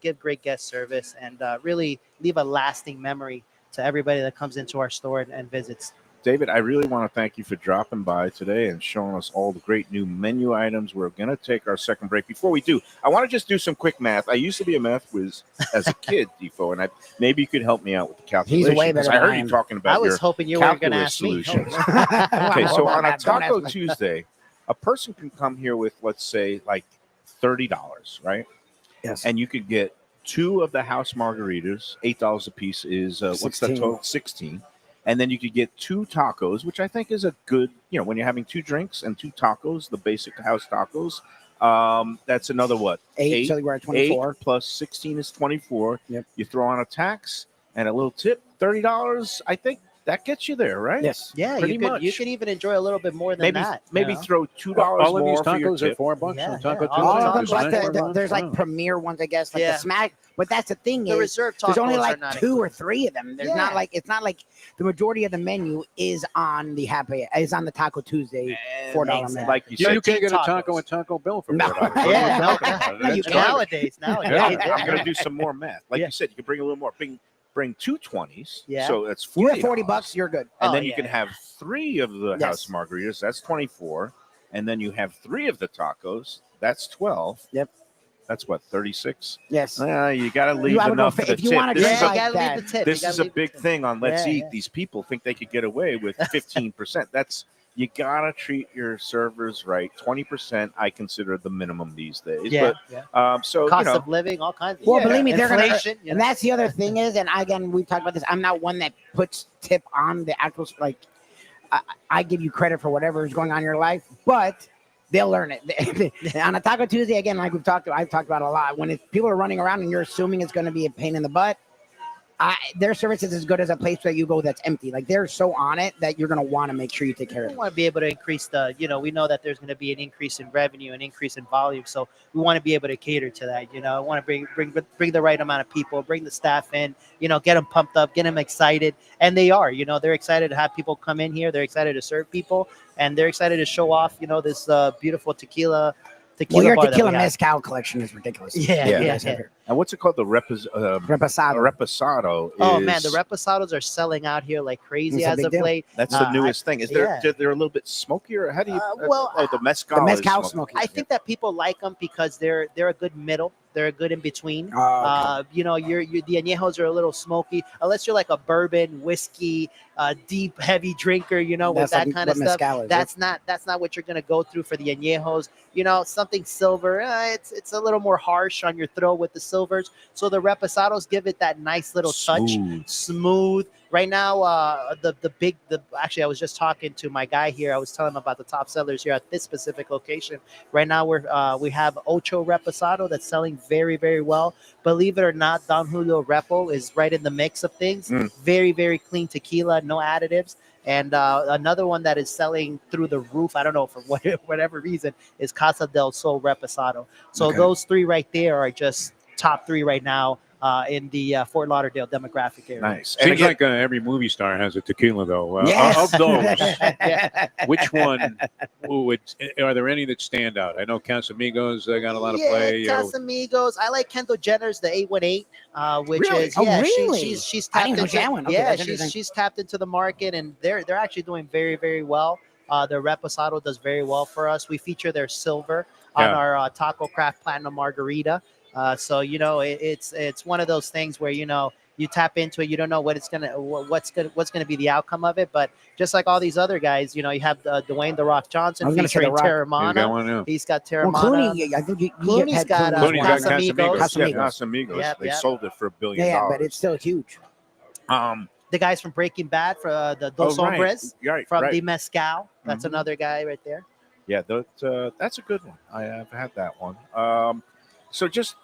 give great guest service, and really leave a lasting memory to everybody that comes into our store and visits. David, I really want to thank you for dropping by today and showing us all the great new menu items. We're going to take our second break. Before we do, I want to just do some quick math. I used to be a math whiz as a kid, Defo, and maybe you could help me out with the calculation. He's way better I than heard I you am. talking I about was your hoping you were going to calculus ask me. solutions. Okay, so on a Don't Taco ask me. Tuesday, a person can come here with, let's say, like $30, right? Yes. And you could get 2 of the house margaritas. $8 a piece is what's that 16. total? 16. And then you could get 2 tacos, which I think is a good, when you're having 2 drinks and 2 tacos, the basic house tacos. That's another what? 8, so we're at 24. 8 plus 16 is 24. Yep. You throw on a tax and a little tip, $30. I think that gets you there, right? Yes. Yeah, Pretty you much. could even enjoy a little bit more than Maybe that. maybe you know? throw $2 All of these more for your tacos are tip. $4 Yeah, on Taco yeah. Tuesday. All of them, Tacos like are $4. there's like premier ones, I guess, like Yeah. the smack. But that's the thing The is, reserve tacos there's only are like not 2 or included. 3 of them. There's Yeah. not like, it's not like the majority of the menu is on the Taco Tuesday $4 Exactly. menu. Like you Yeah, said, you can't get a tacos. taco at Taco Bell for No. $4. Yeah, No, no, you That's can't. nowadays. Yeah. I'm going to do some more math. Like you said, you can bring a little more. Bring 2 20s. Yeah. So that's You $40. have $40, you're good. And Oh, then you yeah, can yeah. have 3 of the Yes. house margaritas. That's 24. And then you have 3 of the tacos. That's 12. Yep. That's what, 36? Yes. You got to leave I would go enough for- for the if you tip. wanna This try is Yeah, a you gotta that. leave the tip. this You is gotta a leave the big tip. thing on Let's Yeah, Eat. yeah. These people think they could get away with 15%. You gotta treat your servers right. 20%, I consider the minimum these days. Yeah, But so cost of living, all kinds. Well, believe me, they're gonna. inflation. And that's the other thing is, and again, we talked about this. I'm not one that puts tip on the actual I give you credit for whatever is going on in your life, but they'll learn it. On a Taco Tuesday, again, like I've talked about a lot. When people are running around and you're assuming it's going to be a pain in the butt, their service is as good as a place that you go that's empty. Like they're so on it that you're going to want to make sure you take care of We it. want to be able to increase we know that there's going to be an increase in revenue, an increase in volume. So we want to be able to cater to that. I want to bring the right amount of people, bring the staff in, get them pumped up, get them excited. And they are, they're excited to have people come in here. They're excited to serve people, and they're excited to show off, this beautiful tequila Well, your bar that tequila we have. mezcal collection is ridiculous. Yeah. You guys have here. And what's it called? The Reposado. reposado. Oh man, the reposados are selling out here like crazy It's a as big of deal. late. That's the newest thing. Is they're yeah. a little bit smokier? How do you? Well, the mezcal. The mezcal is smoky. I think that people like them because they're a good middle. They're a good in between. Oh, okay. You know, the añejos are a little smoky, unless you're like a bourbon, whiskey, deep, heavy drinker. You know, with That's that like kind of what stuff. mezcal is, That's not what you're gonna go through for the añejos. You know, something silver. It's a little more harsh on your throat with the silvers. So the reposados give it that nice little touch, smooth. Right now, actually, I was just talking to my guy here. I was telling him about the top sellers here at this specific location. Right now, we have Ocho Reposado that's selling very, very well. Believe it or not, Don Julio Repo is right in the mix of things. Very, very clean tequila, no additives. And another one that is selling through the roof, I don't know, for whatever reason, is Casa del Sol Reposado. So those three right there are just top three right now in the Fort Lauderdale demographic area. Nice. Seems like every movie star has a tequila, though. Yes. Of those, which one are there any that stand out? I know Casamigos got a lot of play. Casamigos. I like Kendall Jenner's the 818, which Really? is Oh, really? she's I tapped didn't know into that one. Okay, yeah that's interesting. she's tapped into the market, and they're actually doing very, very well. Their Reposado does very well for us. We feature their silver on our Tacocraft Platinum Margarita. So you know it's one of those things where you know you tap into it, you don't know what's gonna be the outcome of it, but just like all these other guys, you know, you have Dwayne "The Rock" Johnson featuring Terramana. He's got Terramana. Well, Clooney, I think Clooney's had got Clooney's got Casamigos. Casamigos. Casamigos. They sold it for $1 billion. Yeah, but it's still huge. The guys from Breaking Bad for the Dos Hombres from the Mezcal. That's another guy right there. Yeah, that's a good one. I have had that one. So just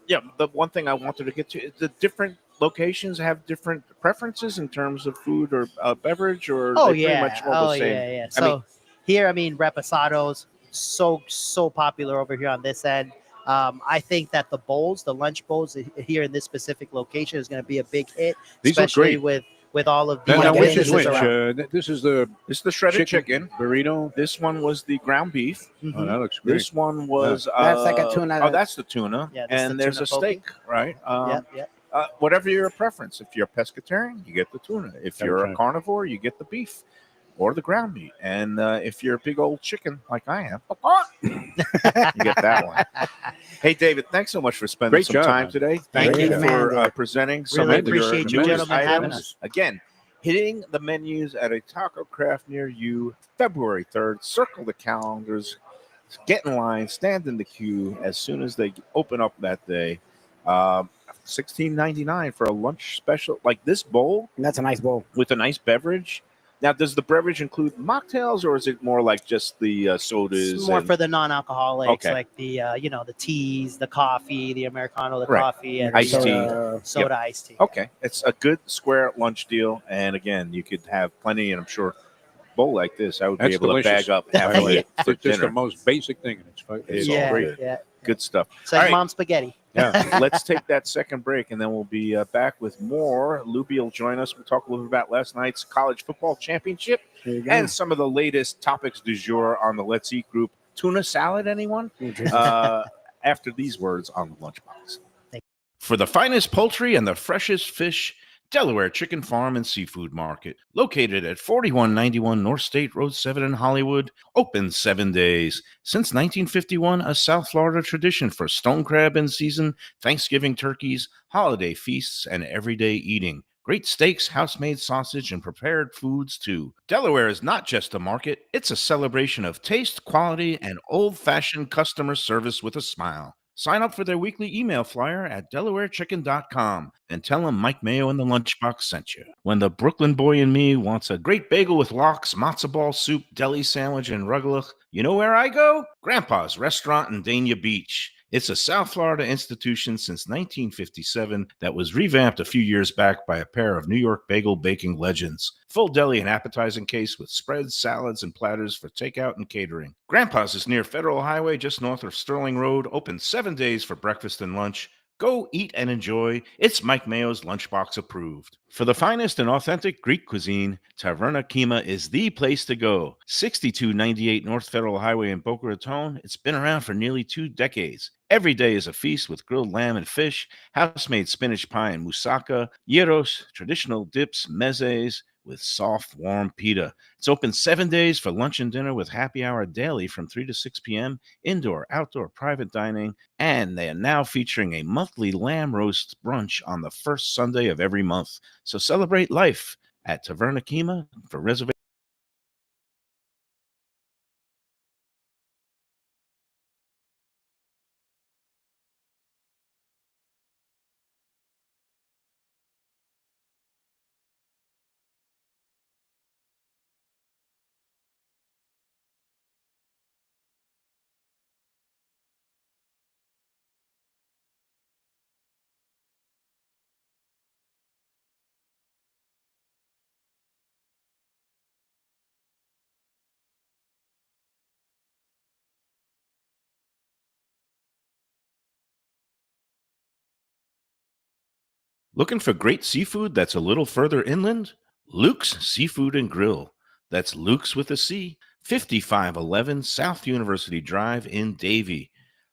the one thing I wanted to get to is the different locations have different preferences in terms of food or beverage, or pretty much all the same. Yeah. So here, Reposados so popular over here on this end. I think that the lunch bowls here in this specific location is going to be a big hit, especially with all of the which is businesses which? around. This is the shredded chicken burrito. This one was the ground beef. Oh, that looks great. This one was that's like a tuna. Oh, that's the tuna. Yeah, and there's a steak, right? Whatever your preference. If you're a pescatarian, you get the tuna. If you're a carnivore, you get the beef or the ground meat. And if you're a big old chicken like I am, you get that one. Hey, David, thanks so much for spending some time today. Thank you for presenting some really of your appreciate you newest gentlemen having items. us. Again, hitting the menus at a taco craft near you February 3rd. Circle the calendars. Get in line. Stand in the queue as soon as they open up that day. $16.99 for a lunch special like this bowl. That's a nice bowl with a nice beverage. Now, does the beverage include mocktails, or is it more like just the sodas? It's more for the non-alcoholics, like the the teas, the coffee, the Americano, the coffee, and iced soda iced tea. Okay, it's a good square lunch deal, and again, you could have plenty. And I'm sure a bowl like this, I would be able to bag up halfway for It's just the most basic thing, and it's great. Yeah. Good stuff. It's like mom's spaghetti. Yeah. Let's take that second break, and then we'll be back with more. Lubie will join us. We'll talk a little bit about last night's college football championship and some of the latest topics du jour on the Let's Eat group. Tuna salad, anyone? After these words on the Lunchbox. For the finest poultry and the freshest fish, Delaware Chicken Farm and Seafood Market, located at 4191 North State Road 7 in Hollywood, open 7 days. Since 1951, a South Florida tradition for stone crab in season, Thanksgiving turkeys, holiday feasts, and everyday eating. Great steaks, house-made sausage, and prepared foods, too. Delaware is not just a market, it's a celebration of taste, quality, and old-fashioned customer service with a smile. Sign up for their weekly email flyer at DelawareChicken.com and tell them Mike Mayo and the Lunchbox sent you. When the Brooklyn boy in me wants a great bagel with lox, matzo ball soup, deli sandwich, and rugelach, you know where I go? Grandpa's Restaurant in Dania Beach. It's a South Florida institution since 1957 that was revamped a few years back by a pair of New York bagel baking legends. Full deli and appetizing case with spreads, salads, and platters for takeout and catering. Grandpa's is near Federal Highway just north of Sterling Road, open 7 days for breakfast and lunch. Go eat and enjoy. It's Mike Mayo's Lunchbox approved. For the finest and authentic Greek cuisine, Taverna Kima is the place to go. 6298 North Federal Highway in Boca Raton. It's been around for nearly 2 decades. Every day is a feast with grilled lamb and fish, house-made spinach pie and moussaka, gyros, traditional dips, mezes, with soft, warm pita. It's open 7 days for lunch and dinner with happy hour daily from 3 to 6 p.m., indoor, outdoor, private dining, and they are now featuring a monthly lamb roast brunch on the first Sunday of every month. So celebrate life at Taverna Kima. For reservations. Looking for great seafood that's a little further inland? Luke's Seafood and Grill. That's Luke's with a C. 5511 South University Drive in Davie.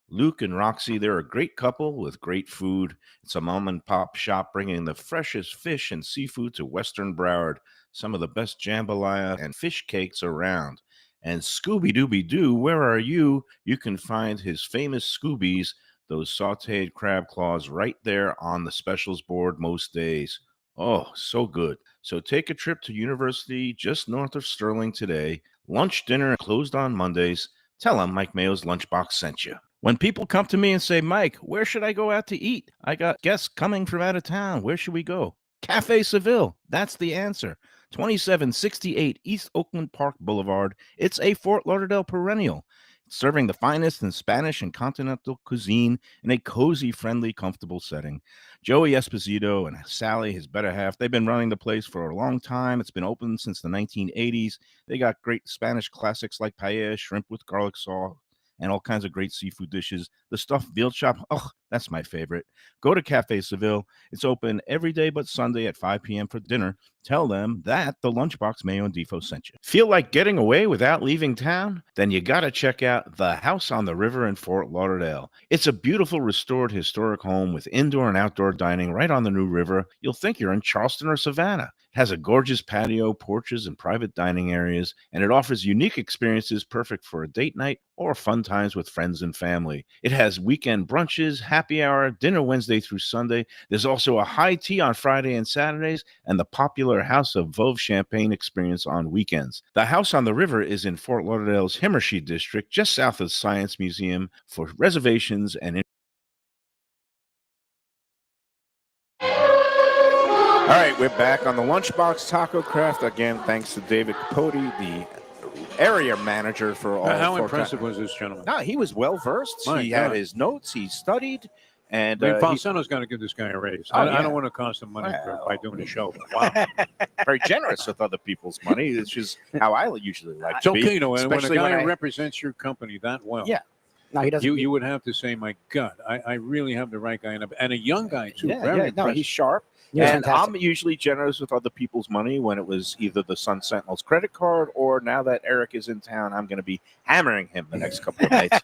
Luke and Roxy, they're a great couple with great food. It's a mom and pop shop bringing the freshest fish and seafood to Western Broward. Some of the best jambalaya and fish cakes around. And Scooby Dooby Doo, where are you? You can find his famous Scoobies, those sauteed crab claws, right there on the specials board most days. Oh, so good. So take a trip to University just north of Sterling today. Lunch, dinner closed on Mondays. Tell them Mike Mayo's Lunchbox sent you. When people come to me and say, Mike, where should I go out to eat? I got guests coming from out of town. Where should we go? Cafe Seville. That's the answer. 2768 East Oakland Park Boulevard. It's a Fort Lauderdale perennial, serving the finest in Spanish and continental cuisine in a cozy, friendly, comfortable setting. Joey Esposito and Sally, his better half, they've been running the place for a long time. It's been open since the 1980s. They got great Spanish classics like paella, shrimp with garlic sauce, and all kinds of great seafood dishes. The stuffed veal chop, oh, that's my favorite. Go to Cafe Seville. It's open every day but Sunday at 5 p.m. for dinner. Tell them that the Lunchbox Mayo and Defo sent you. Feel like getting away without leaving town? Then you got to check out the House on the River in Fort Lauderdale. It's a beautiful restored historic home with indoor and outdoor dining right on the New River. You'll think you're in Charleston or Savannah. It has a gorgeous patio, porches, and private dining areas, and it offers unique experiences perfect for a date night or fun times with friends and family. It has weekend brunches, happy hour, dinner Wednesday through Sunday. There's also a high tea on Friday and Saturdays, and the popular House of Veuve Champagne experience on weekends. The House on the River is in Fort Lauderdale's Himmershey district, just south of the Science Museum. For reservations and all right, we're back on the Lunchbox Tacocraft again. Thanks to David Capote, the area manager for all. How impressive was this gentleman? No, he was well versed. He had his notes. He studied, and Falsetto's got to give this guy a raise. I don't want to cost him money by doing a show. Wow, very generous with other people's money. It's just how I usually like it's to okay, be. you know, when a Especially guy represents your company that well. Yeah. No, he doesn't. You would have to say, my God, I really have the right guy, and a young guy too. Very No, impressive. he's sharp. Yeah, and fantastic. I'm usually generous with other people's money when it was either the Sun Sentinel's credit card or now that Eric is in town, I'm going to be hammering him the next couple of nights.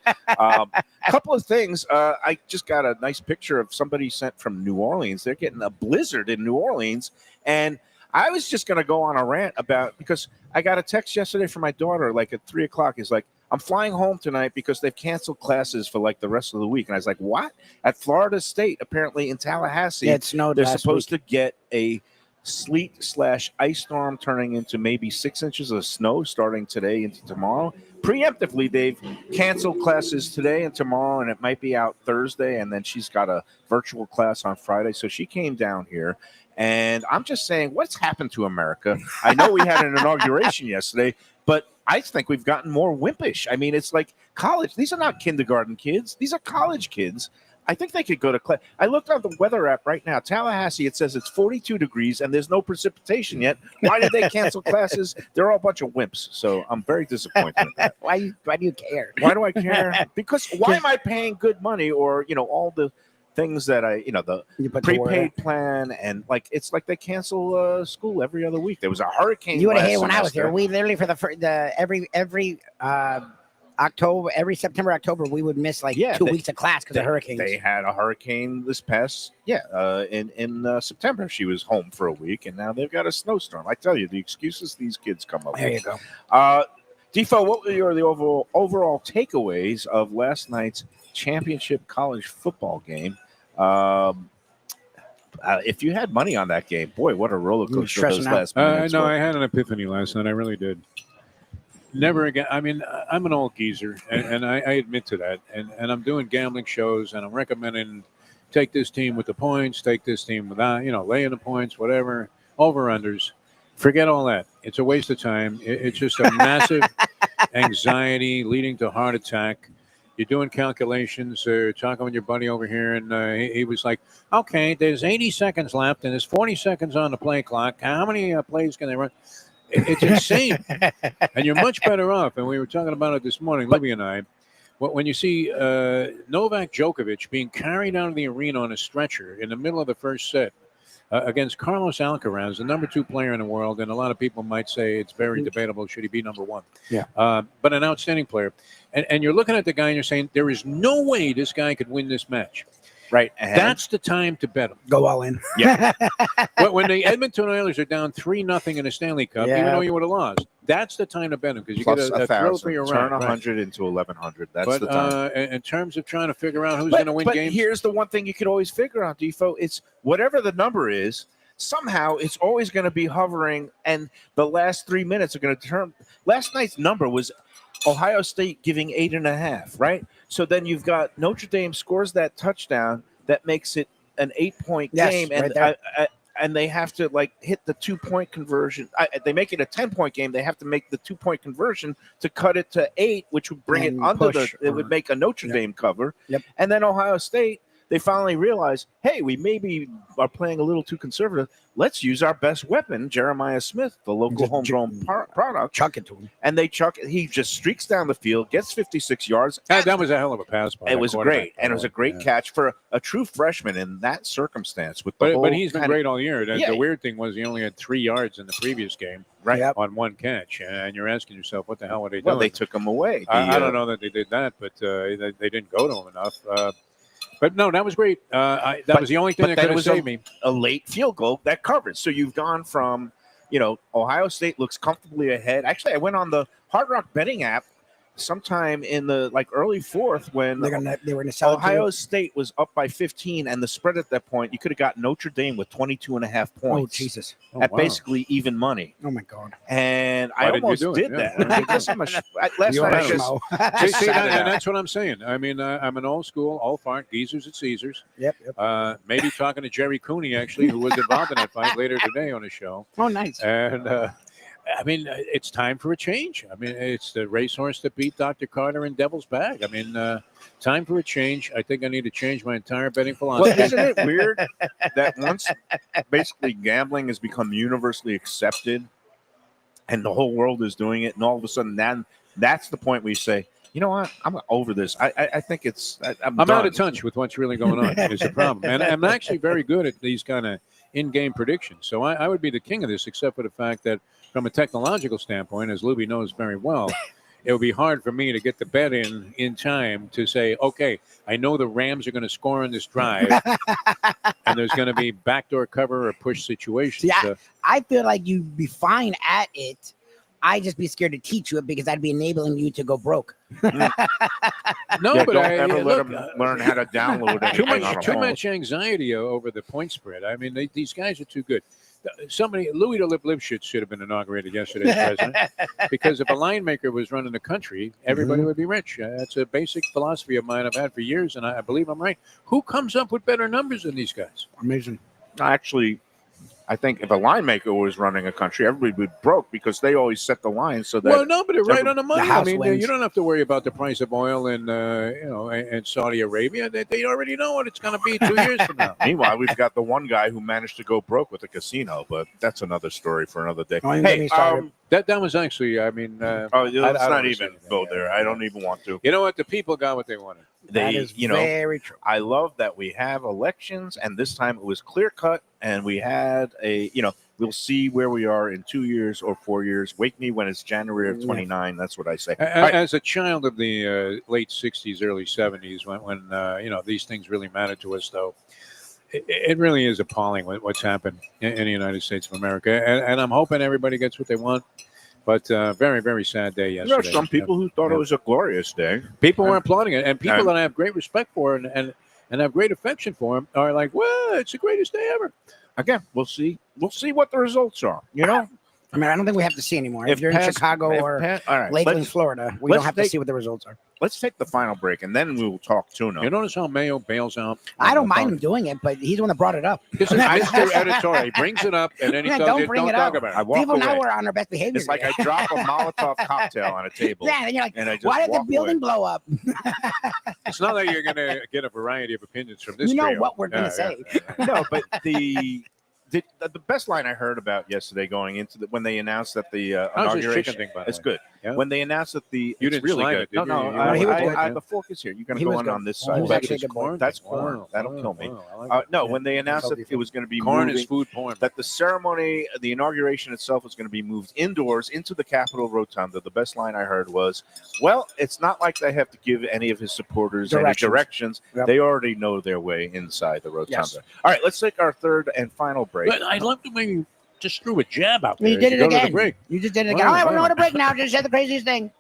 Couple of things. I just got a nice picture of somebody sent from New Orleans. They're getting a blizzard in New Orleans. And I was just going to go on a rant about, because I got a text yesterday from my daughter, like at 3 o'clock. He's like, I'm flying home tonight because they've canceled classes for like the rest of the week. And I was like, what? At Florida State, apparently in Tallahassee, it snowed they're last supposed week. to get a sleet/ice storm turning into maybe 6 inches of snow starting today into tomorrow. Preemptively, they've canceled classes today and tomorrow, and it might be out Thursday. And then she's got a virtual class on Friday. So she came down here. And I'm just saying, what's happened to America? I know we had an inauguration yesterday, but I think we've gotten more wimpish. I mean, it's like college. These are not kindergarten kids. These are college kids. I think they could go to class. I looked on the weather app right now. Tallahassee, it says it's 42 degrees and there's no precipitation yet. Why did they cancel classes? They're all a bunch of wimps. So I'm very disappointed in that. Why do you care? Why do I care? Because why am I paying good money or, all the things that the You put to work. prepaid plan, and like it's like they cancel school every other week. There was a hurricane. You would have last hated when I was semester. there. We literally for every October, every September, October, we would miss like 2 weeks of class because of hurricanes. They had a hurricane this past in September. She was home for a week, and now they've got a snowstorm. I tell you, the excuses these kids come up There with. you go. Defo, what were the overall takeaways of last night's championship college football game? If you had money on that game, boy, what a roller coaster those last minutes No, were. I had an epiphany last night. I really did. Never again. I mean, I'm an old geezer, and I admit to that. And I'm doing gambling shows, and I'm recommending take this team with the points, take this team without, laying the points, whatever, over-unders. Forget all that. It's a waste of time. It's just a massive anxiety leading to heart attack. You're doing calculations, talking with your buddy over here, and he was like, okay, there's 80 seconds left, and there's 40 seconds on the play clock. How many plays can they run? It's insane. And you're much better off. And we were talking about it this morning, Libby and I. When you see Novak Djokovic being carried out of the arena on a stretcher in the middle of the first set against Carlos Alcaraz, the number 2 player in the world, and a lot of people might say it's very debatable, should he be number 1? Yeah. But an outstanding player. And you're looking at the guy and you're saying, there is no way this guy could win this match. Right. That's the time to bet him. Go all in. Yeah. When the Edmonton Oilers are down 3-0 in the Stanley Cup, even though you would have lost, that's the time to bet them because you Plus get a thrill for your turn round. 100 into 1100. That's But the time. in terms of trying to figure out who's going to win but games, here's the one thing you could always figure out, Defo. It's whatever the number is, somehow it's always going to be hovering, and the last 3 minutes are going to determine. Last night's number was Ohio State giving 8.5, right? So then you've got Notre Dame scores that touchdown that makes it an 8-point game, and and they have to like hit the 2-point conversion. They make it a 10-point game. They have to make the 2-point conversion to cut it to 8, which would bring it under it would make a Notre Dame cover. Yep. And then Ohio State, they finally realize, hey, we maybe are playing a little too conservative. Let's use our best weapon, Jeremiah Smith, the local homegrown product. Chuck it to him. And they chuck it. He just streaks down the field, gets 56 yards. that was a hell of a pass. By It was great, and it was a great catch for a true freshman in that circumstance. With the But he's been great all year. The weird thing was he only had 3 yards in the previous game, right, on 1 catch, and you're asking yourself, what the hell were they doing? Well, they took him away. I don't know that they did that, but they didn't go to him enough. But no, that was great. That was the only thing that could have saved me. A late field goal that covered. So you've gone from, Ohio State looks comfortably ahead. Actually, I went on the Hard Rock betting app sometime in the early 4th when they were in the Ohio State was up by 15, and the spread at that point, you could have got Notre Dame with 22.5 points. Oh, Jesus. At basically even money. Oh, my God. And Why I didn't you almost do it? did Yeah. that. I guess I'm last You're night I a just schmo. See, and that's what I'm saying. I mean, I'm an old school, old fart, geezers at Caesars. Yep. Maybe talking to Jerry Cooney, actually, who was involved in that fight later today on the show. Oh, nice. And I mean, it's time for a change. I mean, it's the racehorse that beat Dr. Carter in Devil's Bag. I mean, time for a change. I think I need to change my entire betting philosophy. Well, isn't it weird that once basically gambling has become universally accepted and the whole world is doing it, and all of a sudden that's the point we say, you know what, I'm over this. I think I'm out of touch with what's really going on is the problem. And I'm actually very good at these kind of in-game predictions. So I would be the king of this, except for the fact that from a technological standpoint, as Lubie knows very well, it would be hard for me to get the bet in time to say, okay, I know the Rams are going to score on this drive, and there's going to be backdoor cover or push situations. See, I feel like you'd be fine at it. I'd just be scared to teach you it because I'd be enabling you to go broke. No, but but don't ever let them learn how to download it. Too much anxiety over the point spread. I mean, these guys are too good. Louis de Lipschitz should have been inaugurated yesterday as president, because if a line maker was running the country, everybody would be rich. That's a basic philosophy of mine I've had for years, and I believe I'm right. Who comes up with better numbers than these guys? Amazing. Actually, I think if a line maker was running a country, everybody would be broke because they always set the line so that. Well, no, but they're right on the money. I mean, wins. you don't have to worry about the price of oil in, in Saudi Arabia. They already know what it's going to be 2 years from now. Meanwhile, we've got the one guy who managed to go broke with a casino, but that's another story for another day. Don't even get me started. That was actually, I mean, let's I don't not wanna say even anything. go Yeah, there. yeah, I yeah. don't even want to. You know what? The people got what they wanted. That is very true. I love that we have elections, and this time it was clear cut, and we had we'll see where we are in 2 years or 4 years. Wake me when it's January of 29. That's what I say. As a child of the late 60s, early 70s, when these things really mattered to us, though, it really is appalling what's happened in the United States of America. And I'm hoping everybody gets what they want. But very, very sad day There are yesterday. some people who thought it was a glorious day. People were applauding it, and people and- that I have great respect for and have great affection for him are like, well, it's the greatest day ever. Again, we'll see. We'll see what the results are. I mean, I don't think we have to see anymore. If you're in Pat- Chicago if or Pat- all right, Lakeland, Florida, we let's don't have to take- see what the results are. let's take the final break, and then we will talk tuna. You notice how Mayo bails out? I don't mind him doing it, but he's the one that brought it up. This is Mr. Editorial. He brings it up, and then he Yeah, tells don't you, bring don't it talk up. about I it. walk People now away. we're on our best behavior. It's like today. I drop a Molotov cocktail on a table. Yeah, and then you're like, and I just why did the walk building away. blow up? It's not that you're going to get a variety of opinions from this You know trio. what we're gonna say. No, but the best line I heard about yesterday going into when they announced that the How's this inauguration. chicken thing, by the It's way? good. Yeah? When they announced that You it's didn't really slide good. it, did No, you? no, he was good. the fork is here. You're going He to go was on good. on this He side. was That's actually a good boy. That's corn. Wow, That'll wow, kill me. wow, I like it. No, Yeah. when they announced that Salty it was going to be Corn moving, is food porn. that the ceremony, the inauguration itself was going to be moved indoors into the Capitol Rotunda. The best line I heard was, well, it's not like they have to give any of his supporters any directions. Yep. They already know their way inside the Rotunda. Yes. All right, let's take our third and final break. But I'd love to maybe just threw a jab out there. You as did it go to the again. break. You just did it again. Wow, All right, we're wow. going to break now. Just said the craziest thing.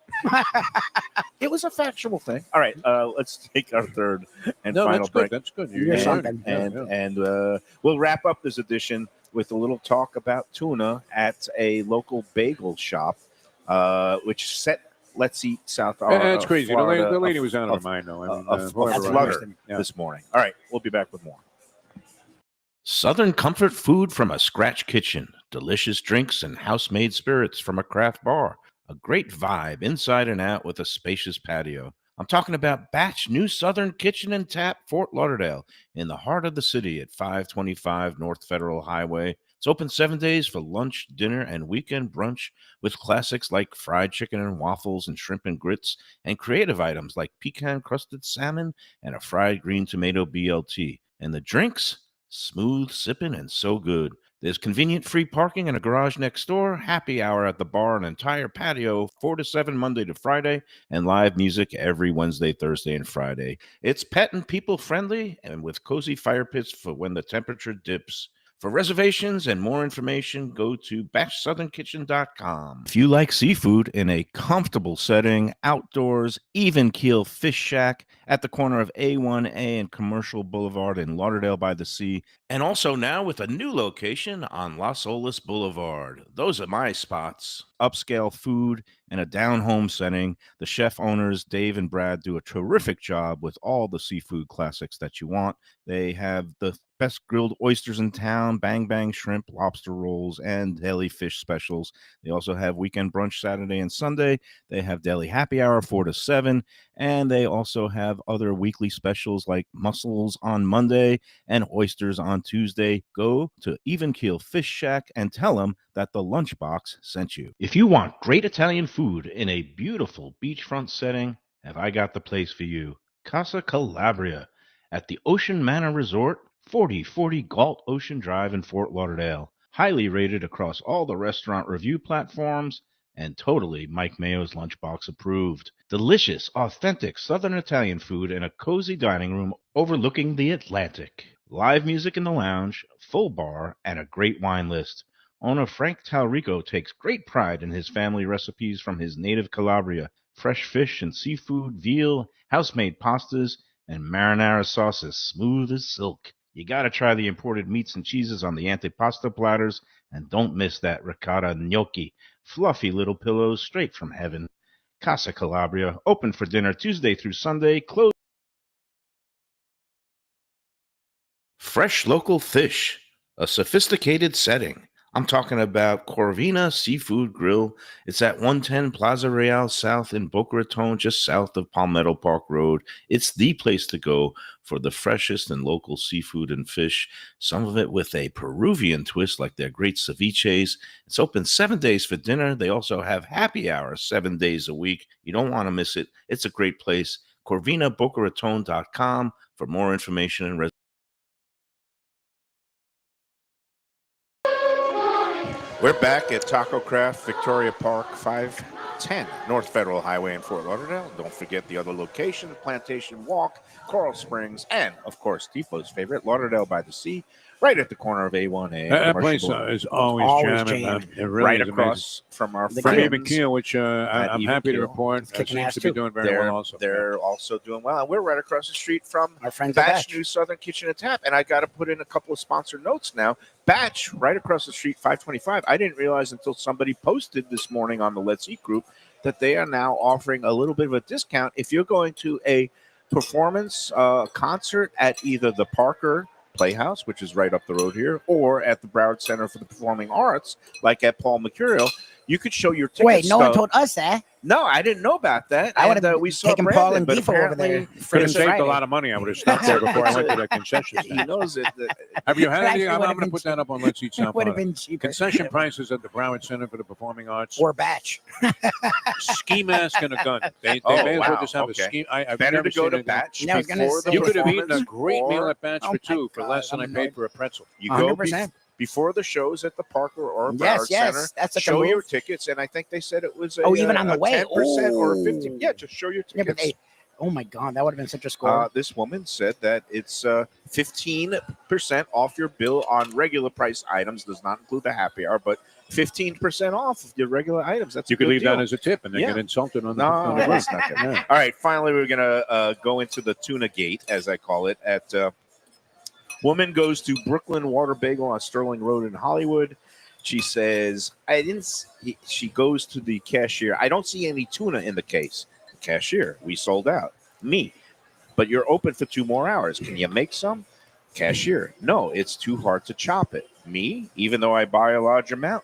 It was a factual thing. All right, let's take our third and No, final that's break. good. That's good. You're right. something. And we'll wrap up this edition with a little talk about tuna at a local bagel shop, which Let's Eat South. That's crazy. Florida, The lady was out of her of- mind, though. I mean, of whoever Flutter runs it. Yeah. this morning. All right, we'll be back with more. Southern comfort food from a scratch kitchen, delicious drinks and house-made spirits from a craft bar, a great vibe inside and out with a spacious patio. I'm talking about Batch New Southern Kitchen and Tap, Fort Lauderdale, in the heart of the city at 525 North Federal Highway. It's open 7 days for lunch, dinner, and weekend brunch with classics like fried chicken and waffles and shrimp and grits, and creative items like pecan-crusted salmon and a fried green tomato BLT. And the drinks? Smooth sipping and so good. There's convenient free parking and a garage next door, happy hour at the bar, an entire patio, 4 to 7 Monday to Friday, and live music every Wednesday, Thursday, and Friday. It's pet and people friendly and with cozy fire pits for when the temperature dips. For reservations and more information, go to batchsouthernkitchen.com. If you like seafood in a comfortable setting, outdoors, even keel fish shack at the corner of A1A and Commercial Boulevard in Lauderdale by the Sea, and also now with a new location on Las Olas Boulevard. Those are my spots. Upscale food and a down-home setting. The chef owners, Dave and Brad, do a terrific job with all the seafood classics that you want. They have the best grilled oysters in town, bang bang shrimp, lobster rolls, and deli fish specials. They also have weekend brunch Saturday and Sunday. They have deli happy hour 4 to 7, and they also have other weekly specials like mussels on Monday and oysters on Tuesday. Go to Even Keel Fish Shack and tell them that the Lunchbox sent you. If you want great Italian food in a beautiful beachfront setting, have I got the place for you. Casa Calabria at the Ocean Manor Resort, 4040 Galt Ocean Drive in Fort Lauderdale. Highly rated across all the restaurant review platforms and totally Mike Mayo's Lunchbox approved. Delicious, authentic Southern Italian food in a cozy dining room overlooking the Atlantic. Live music in the lounge, full bar, and a great wine list. Owner Frank Talrico takes great pride in his family recipes from his native Calabria. Fresh fish and seafood, veal, house-made pastas, and marinara sauces smooth as silk. You gotta try the imported meats and cheeses on the antipasto platters, and don't miss that ricotta gnocchi, fluffy little pillows straight from heaven. Casa Calabria, open for dinner Tuesday through Sunday, closed. Fresh local fish, a sophisticated setting. I'm talking about Corvina Seafood Grill. It's at 110 Plaza Real South in Boca Raton, just south of Palmetto Park Road. It's the place to go for the freshest and local seafood and fish, some of it with a Peruvian twist like their great ceviches. It's open 7 days for dinner. They also have happy hour 7 days a week. You don't want to miss it. It's a great place. CorvinaBocaRaton.com for more information and We're back at Tacocraft Victoria Park, 510 North Federal Highway in Fort Lauderdale. Don't forget the other location, Plantation Walk, Coral Springs, and, of course, Defo's favorite, Lauderdale by the Sea, right at the corner of A1A. That place is always jamming, man. It really right is across from our Freddie friends. McKeel, which I'm happy to report kicking seems ass to be too. doing very well also. They're also doing well. And we're right across the street from Our friends at Batch Batch. New Southern Kitchen and Tap. And I got to put in a couple of sponsor notes now. Batch, right across the street, 525. I didn't realize until somebody posted this morning on the Let's Eat group that they are now offering a little bit of a discount if you're going to a performance concert at either the Parker Playhouse, which is right up the road here, or at the Broward Center for the Performing Arts, like at Paul Mercurial. You could show your ticket Wait, no one stub. told us that. No, I didn't know about that. I would And, have we saw taken Brandon, Paul and but Defo over there. apparently Could have Friday. saved a lot of money. I would have stopped there before I went to that concession he stand. knows it. Have you had Actually any? I'm would have going to been put that up on Let's Eat South. It would have been cheaper. Concession prices at the Broward Center for the Performing Arts. Or Batch. Ski mask and a gun. They Oh, may as well wow. just have Okay. a ski. I've Better never to go seen to anything. Batch Yeah, I was gonna before the say- You could have eaten a performance, great or meal at Batch Oh for my two for God, less than I I'm paid annoyed. for a pretzel. You go 100%. before the shows at the Parker or Yes, Broward yes, Center. that's such a show your move. tickets, and I think they said it was Even on the way. 10% or 50. Ooh. Yeah, just show your Yeah, tickets. but oh my God, that would have been such a score. This woman said that it's 15% off your bill on regular price items. Does not include the happy hour, but 15% off of your regular items. That's You a could good leave deal. that as a tip and then Yeah. get insulted on the No, on the that's group. not good. Yeah. All right, finally, we're going to go into the tuna gate, as I call it, at woman goes to Brooklyn Water Bagel on Sterling Road in Hollywood. She says, she goes to the cashier. I don't see any tuna in the case. The cashier, we sold out. Me, but you're open for 2 more hours. Can you make some? Cashier, no, it's too hard to chop it. Me, even though I buy a large amount.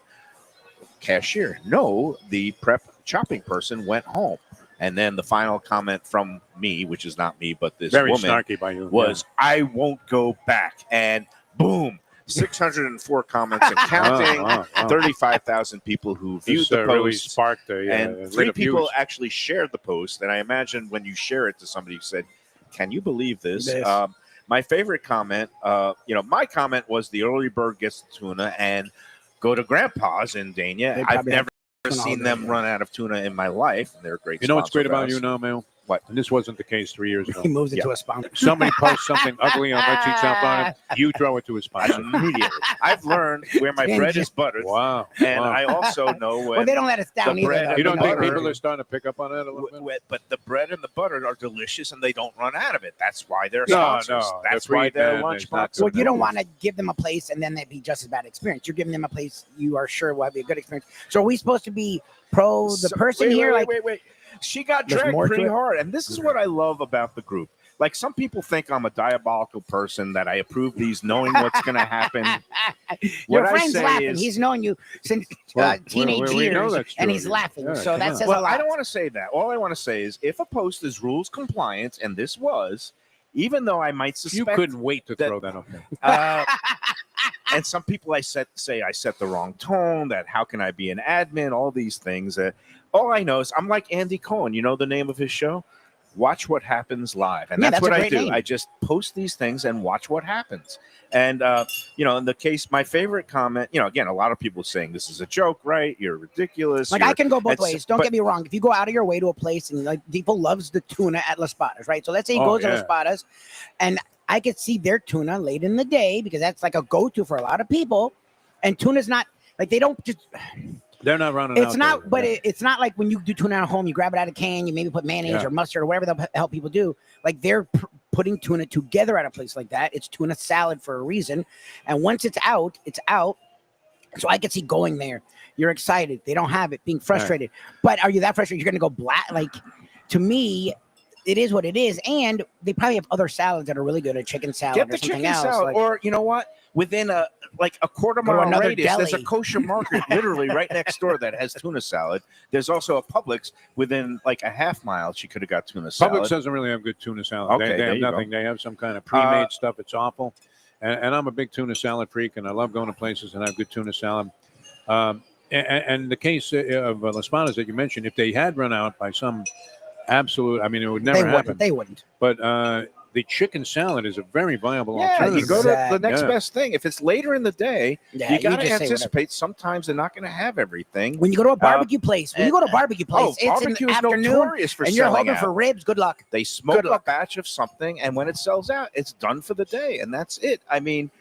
Cashier, no, the prep chopping person went home. And then the final comment from me, which is not me, but this Very woman, snarky by you. was, I won't go back. And boom, 604 comments and counting. Wow. 35,000 people who viewed This, the really post. sparked a And lit 3 a people fuse. actually shared the post. And I imagine when you share it to somebody who said, can you believe this? This. My favorite comment, my comment was the early bird gets the tuna and go to Grandpa's in They Dania. I've probably never tuna all seen day, them yeah. run out of tuna in my life. And they're a great You know what's sponsor great about of you ours. now, Mayo? What? And this wasn't the case 3 years ago. He moves into a sponsor. Somebody posts something ugly on Let's Eat South Florida, you throw it to his sponsor. Immediately. I've learned where my bread is buttered. Wow. And Wow. I also know when Well, they don't let us down the either. bread though. and You don't think butter. people are starting to pick up on that a little bit? but the bread and the butter are delicious and they don't run out of it. That's why they're No, sponsors. no, That's the why their pre-ban is lunchbox. not Well, you don't want to give them a place and then they'd be just as bad experience. You're giving them a place you are sure will be a good experience. So are we supposed to be pro the person wait, here? Wait. She got There's dragged more to pretty it? hard. And this is what I love about the group. Like some people think I'm a diabolical person, that I approve these knowing what's going to happen. Your What I friend's say laughing. is- He's known you since Well, teenage we know years, that's and true. he's laughing. Yeah, so come that on. says a Well, lot. I don't want to say that. All I want to say is if a post is rules compliant, and this was, even though I might You suspect couldn't wait to that- throw that up there. and some people say I set the wrong tone, that how can I be an admin, all these things. All I know is I'm like Andy Cohen. You know the name of his show? Watch What Happens Live. And Yeah, that's that's what a I great do. name. I just post these things and watch what happens. And, in the case, my favorite comment, again, a lot of people saying this is a joke, right? You're ridiculous. Like I can go both it's- ways. Don't but- get me wrong. If you go out of your way to a place and like people loves the tuna at Las Patas, right? So let's say he Oh, goes yeah. to Las Patas, and I could see their tuna late in the day because that's like a go-to for a lot of people. And tuna's not like they don't just. They're not running It's out not, there. but it's not like when you do tuna at home, you grab it out of a can, you maybe put mayonnaise Yeah. or mustard or whatever they'll help people do. Like they're putting tuna together at a place like that. It's tuna salad for a reason. And once it's out, it's out. So I could see going there. You're excited. They don't have it, being frustrated. But are you that frustrated? You're going to go black. Like to me, it is what it is. And they probably have other salads that are really good, a chicken salad Get or the something chicken else. salad. Like, Or you know what? within a quarter Go to mile another radius. There's a deli. kosher market literally right next door that has tuna salad. There's also a Publix within like a half mile. She could have got tuna salad. Publix doesn't really have good tuna salad. Okay, They there have you go. nothing. They have some kind of pre-made stuff. It's awful. And I'm a big tuna salad freak, and I love going to places that have good tuna salad. And the case of Las Palmas that you mentioned, if they had run out by some absolute, I mean, it would never happen. They wouldn't. But the chicken salad is a very viable Yeah, alternative. you go to the next Yeah. best thing. If it's later in the day, Yeah, you got to just say anticipate sometimes they're not going to have everything. When you go to a barbecue place, it's barbecue in is the afternoon, notorious for and you're selling hoping out. for ribs. Good luck. They smoke Good a luck. batch of something, and when it sells out, it's done for the day, and that's it. I mean,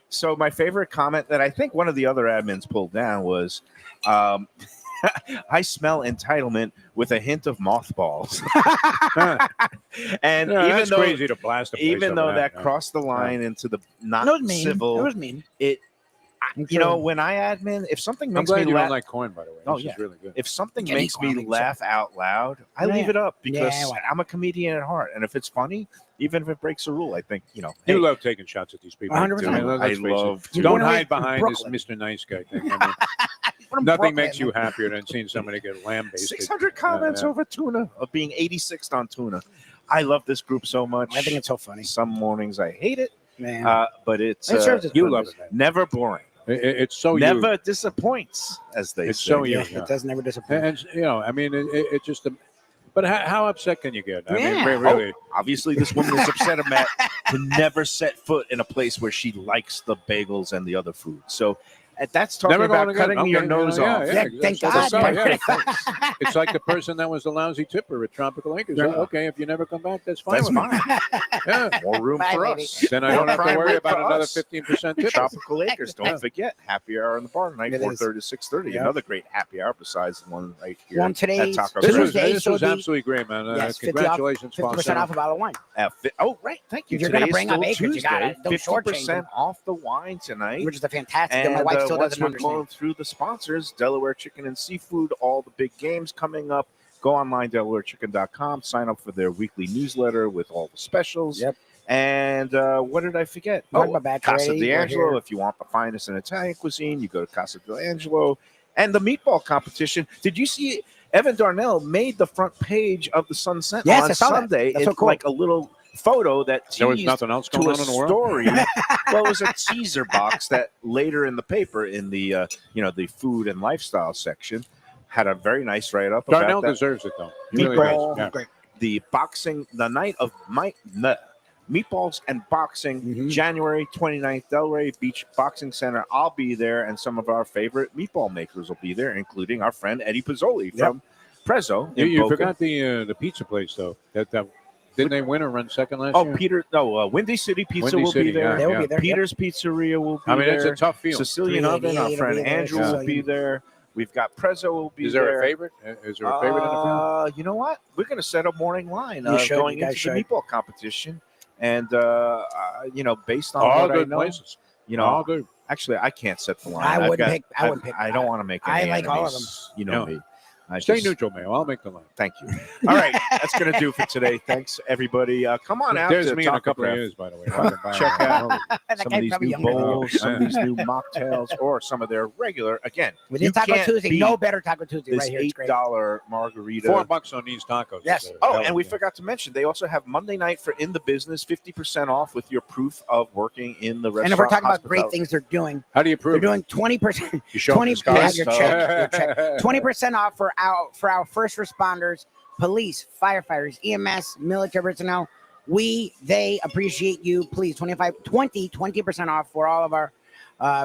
so my favorite comment that I think one of the other admins pulled down was, I smell entitlement with a hint of mothballs. And Yeah, even that's though crazy to blast a place even up though with that yeah. crossed the line into the not That was mean. civil, It was mean. you know, when I admin, if something I'm makes glad me you laugh, don't like corn, by the way. Oh, This yeah. is really good. if something You can makes eat me corn, laugh out loud, I Yeah. leave it up because Yeah, why not? I'm a comedian at heart, and if it's funny, even if it breaks a rule, I think you know. You hey, love taking shots at these people. 100%. I mean, let's I face it. love to. Don't Born and hide raised in behind this Brooklyn. Mr. Nice Guy thing. I mean, From nothing Brooklyn. makes you happier than seeing somebody get lambasted. 600 comments Yeah. over tuna, of being 86th on tuna. I love this group so much. I think it's so funny. Some mornings I hate it, Man. but it's It serves its you purpose. love it, man. never boring, It's so never disappoints, as they It's say. so Yeah, you. it does never disappoint. And you know, I mean, it just. But how upset can you get? I mean, Yeah. really. Obviously, this woman is upset about to never set foot in a place where she likes the bagels and the other food. So that's talking Never about going again. cutting your Okay, nose yeah, off. Yeah, exactly. thank That's God. all, yeah. It's like the person that was the lousy tipper at Tropical Acres. Yeah. Okay, if you never come back, that's fine. That's with me. fine. Yeah. More room Bye, for baby. us. Then I don't have to Prime worry rib about for another us. 15% tip. Tropical Acres. Don't forget happy hour in the bar tonight, It is. 4:30 to 6:30. Yeah. Another great happy hour besides the one right here. One today, at Taco This Bell. was, Tuesday, this so was it'll be- absolutely great, man. Yes, 50 off, Congratulations, 50% off a bottle of wine. Oh, right. Thank you. If you're gonna Today's bring up still acreage, you Tuesday. gotta- don't shortchange 50% them. off the wine tonight. Which is a fantastic. And my And wife still once doesn't we're understand. going through the sponsors, Delaware Chicken and Seafood, all the big games coming up. Go online, DelawareChicken.com. Sign up for their weekly newsletter with all the specials. Yep. And what did I forget? Talk about Bachelorette, Casa we're D'Angelo. here. If you want the finest in Italian cuisine, you go to Casa D'Angelo. And the meatball competition. Did you see Evan Darnell made the front page of the Sun Sentinel Yes, on I saw that. Sunday? That's so It's cool. like a little photo that There was teased nothing else to going a on in the world. story. Well, it was a teaser box that later in the paper, in the the food and lifestyle section, had a very nice write up Darnell about that. deserves it, though. He really Meatball, does. Yeah. great. The boxing, the night of meatballs and boxing, Mhm. January 29th, Delray Beach Boxing Center. I'll be there, and some of our favorite meatball makers will be there, including our friend Eddie Pizzoli from Prezzo. in You Boca. forgot the pizza place, though. That didn't they win or run second last Oh, year? Windy City Pizza Windy will City, be there. yeah, They will yeah. be there. Yep. Peter's Pizzeria will be I mean, there. it's a tough field. Sicilian 388 Oven, our will friend be there, Andrew will be Sicilian. there. We've got Prezzo will be Is there there. a favorite? Is there a favorite in the field? You know what? We're going to set a morning line You should, going you into guys the should. meatball competition. And, based on All what I good know, places. you All know, good. actually, I can't set the line. I I've wouldn't got- pick- I wouldn't pick- I don't want to make I any like all of enemies. You know No. me. I Stay just- neutral, Mayo. I'll make the line. Thank you. All right. That's going to do for today. Thanks, everybody. Come on out There's to me in a couple of Tacocraft. years, by the way. Check out That some guy's of these probably new younger than me. bowls, some of these new mocktails, or some of their regular. Again, With you this Taco can't Tuesday, beat no better Taco Tuesday this right here. It's great. $8 margarita. $4 on these tacos. Yes. Oh, and we forgot to mention they also have Monday night for In the Business, 50% off with your proof of working in the restaurant. And if we're talking about great hospitality. things they're doing, How do you they're prove it? doing 20%. You show 'em 20 the scars? your check. 20% off for our first responders, police, firefighters, EMS, military personnel. They appreciate you. Please, 20% off for all of our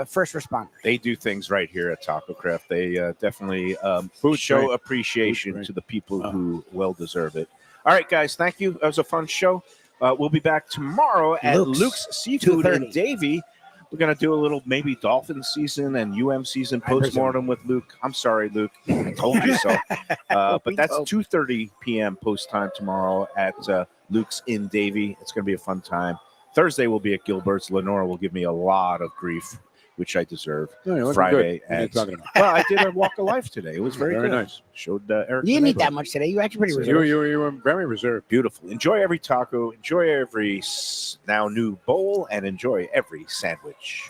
first responders. They do things right here at Tacocraft. They definitely Food's show great. appreciation Food's to great. the people who well deserve it. All right, guys, thank you. It was a fun show. We'll be back tomorrow at Luke's Seafood in 2:30. Davie. We're going to do a little maybe Dolphin season and season postmortem with Luke. I'm sorry, Luke. I told you so. But that's 2:30 p.m. post time tomorrow at Luke's in Davie. It's going to be a fun time. Thursday will be at Gilbert's. Lenora will give me a lot of grief, which I deserve. No, you're looking Friday. good. What are you At, talking about? well, I did a walk of life today. It was very Very good. nice. Showed Eric. You didn't eat Canego. that much today. You actually pretty You reserved. were very reserved. Beautiful. Enjoy every taco. Enjoy every now new bowl, and enjoy every sandwich.